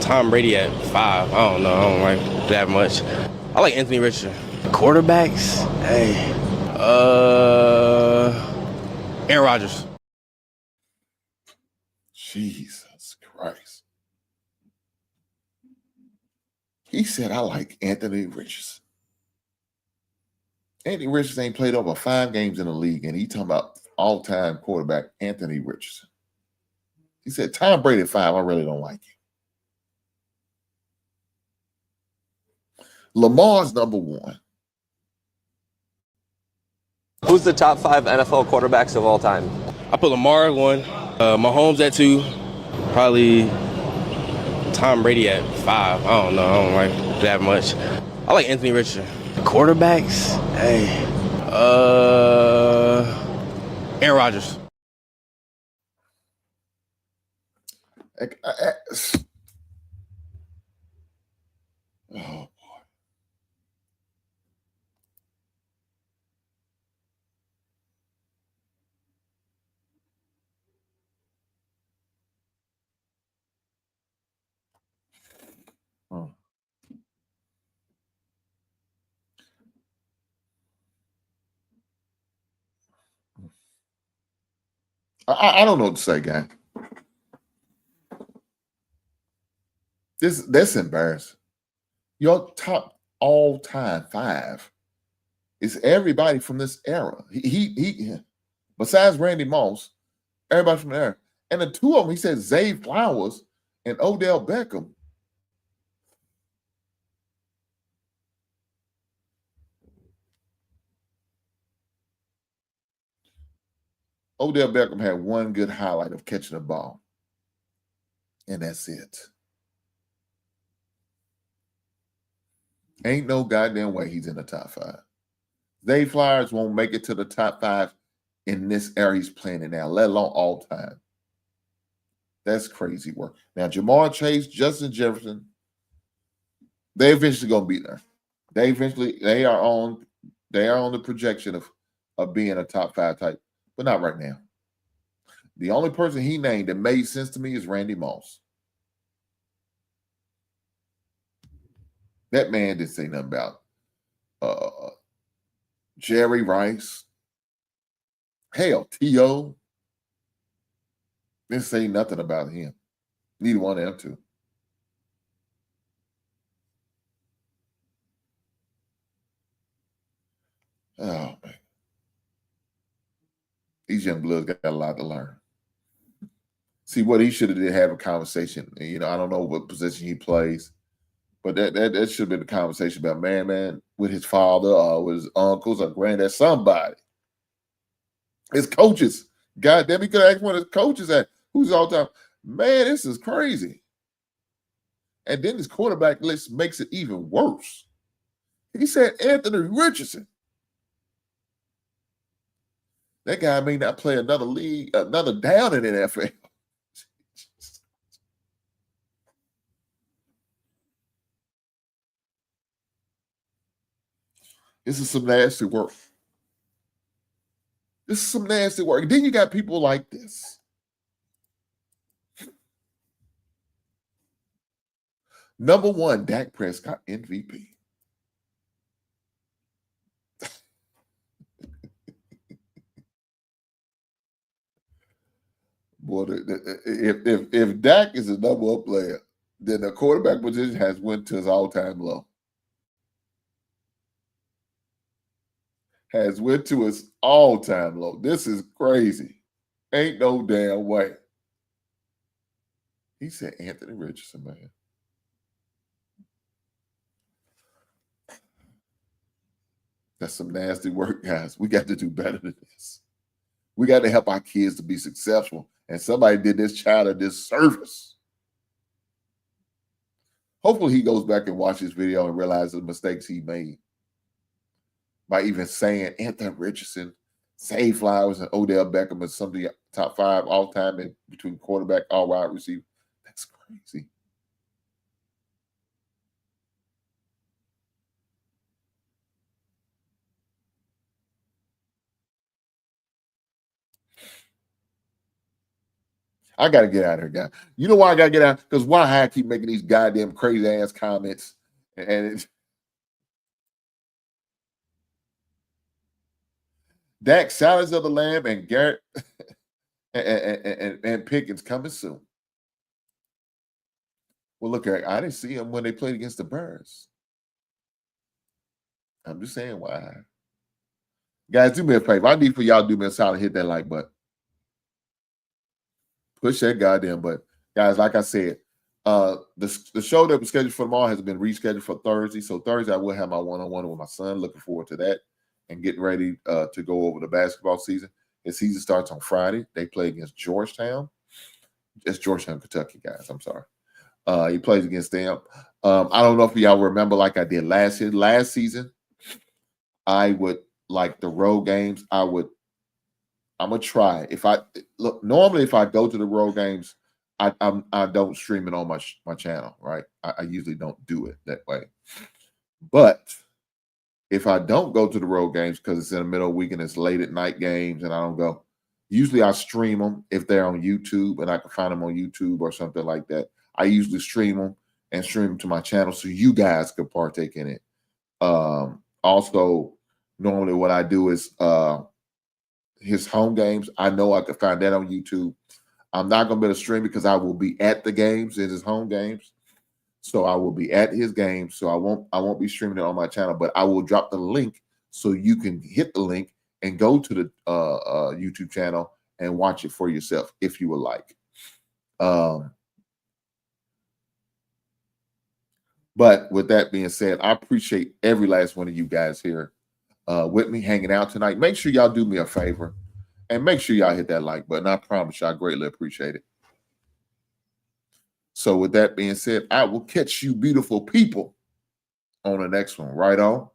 Tom Brady at 5. I don't know. I don't like that much. I like Anthony Richardson. Quarterbacks? Hey. Aaron Rodgers. Jesus Christ. He said, I like Anthony Richardson. Anthony Richardson ain't played over 5 games in the league, and he talking about all-time quarterback Anthony Richardson. He said, Tom Brady at 5, I really don't like him. Lamar's number 1. Who's the top 5 NFL quarterbacks of all time? I put Lamar at 1, Mahomes at 2, probably Tom Brady at 5. I don't know. I don't like that much. I like Anthony Richardson. Quarterbacks? Hey. Aaron Rodgers. Oh, boy. Oh. I don't know what to say, guy. That's embarrassing. Your top all-time 5 is everybody from this era. He besides Randy Moss, everybody from the era. And the 2 of them, he said Zay Flowers and Odell Beckham. Odell Beckham had one good highlight of catching a ball, and that's it. Ain't no goddamn way he's in the top 5. They Flyers won't make it to the top 5 in this era he's playing in now, let alone all time. That's crazy work. Now, Jamar Chase, Justin Jefferson, they eventually gonna be there. They are on the projection of being a top 5 type, but not right now. The only person he named that made sense to me is Randy Moss. That man didn't say nothing about Jerry Rice. Hell, T.O. didn't say nothing about him. Neither one of them two. Oh, man. These young bloods got a lot to learn. See, what he should have did have a conversation. You know, I don't know what position he plays, but that should have been a conversation about man, with his father or with his uncles or granddad, somebody. His coaches. God damn, he could have asked one of his coaches at who's all time. Man, this is crazy. And then his quarterback list makes it even worse. He said Anthony Richardson. That guy may not play another down in the NFL. This is some nasty work. This is some nasty work. Then you got people like this. Number 1, Dak Prescott, MVP. Boy, if Dak is a number 1 player, then the quarterback position has went to his all-time low. Has went to his all-time low. This is crazy. Ain't no damn way. He said Anthony Richardson, man. That's some nasty work, guys. We got to do better than this. We got to help our kids to be successful. And somebody did this child a disservice. Hopefully he goes back and watches this video and realizes the mistakes he made by even saying Anthony Richardson, Zay Flowers, and Odell Beckham as some of the top 5 all time in between quarterback, all wide receiver. That's crazy. I got to get out of here, guys. You know why I got to get out? Because why I keep making these goddamn crazy ass comments, and it's Dak, Silence of the Lamb, and Garrett and Pickens coming soon. Well, look, I didn't see them when they played against the Bears. I'm just saying why. Guys, do me a favor. I need for y'all to do me a solid, hit that like button. Push that goddamn button. Guys, like I said, the show that was scheduled for tomorrow has been rescheduled for Thursday. So Thursday, I will have my one-on-one with my son. Looking forward to that and getting ready to go over the basketball season. His season starts on Friday. They play against Georgetown. It's Georgetown, Kentucky, guys. I'm sorry. He plays against them. I don't know if y'all remember like I did last year. Last season, I would, like the road games, I'm gonna try. Normally if I go to the road games, I don't stream it on my channel, right? I usually don't do it that way. But if I don't go to the road games because it's in the middle of the week and it's late at night games and I don't go, usually I stream them if they're on YouTube and I can find them on YouTube or something like that. I usually stream them and stream them to my channel so you guys could partake in it. Also, normally what I do is his home games. I know I could find that on YouTube. I'm not going to be able to stream because I will be at the games, in his home games. So I will be at his games. So I won't be streaming it on my channel, but I will drop the link so you can hit the link and go to the YouTube channel and watch it for yourself if you would like. But with that being said, I appreciate every last one of you guys here with me hanging out tonight. Make sure y'all do me a favor And make sure y'all hit that like button. I promise you, I greatly appreciate it. So with that being said, I will catch you beautiful people on the next one. Right on.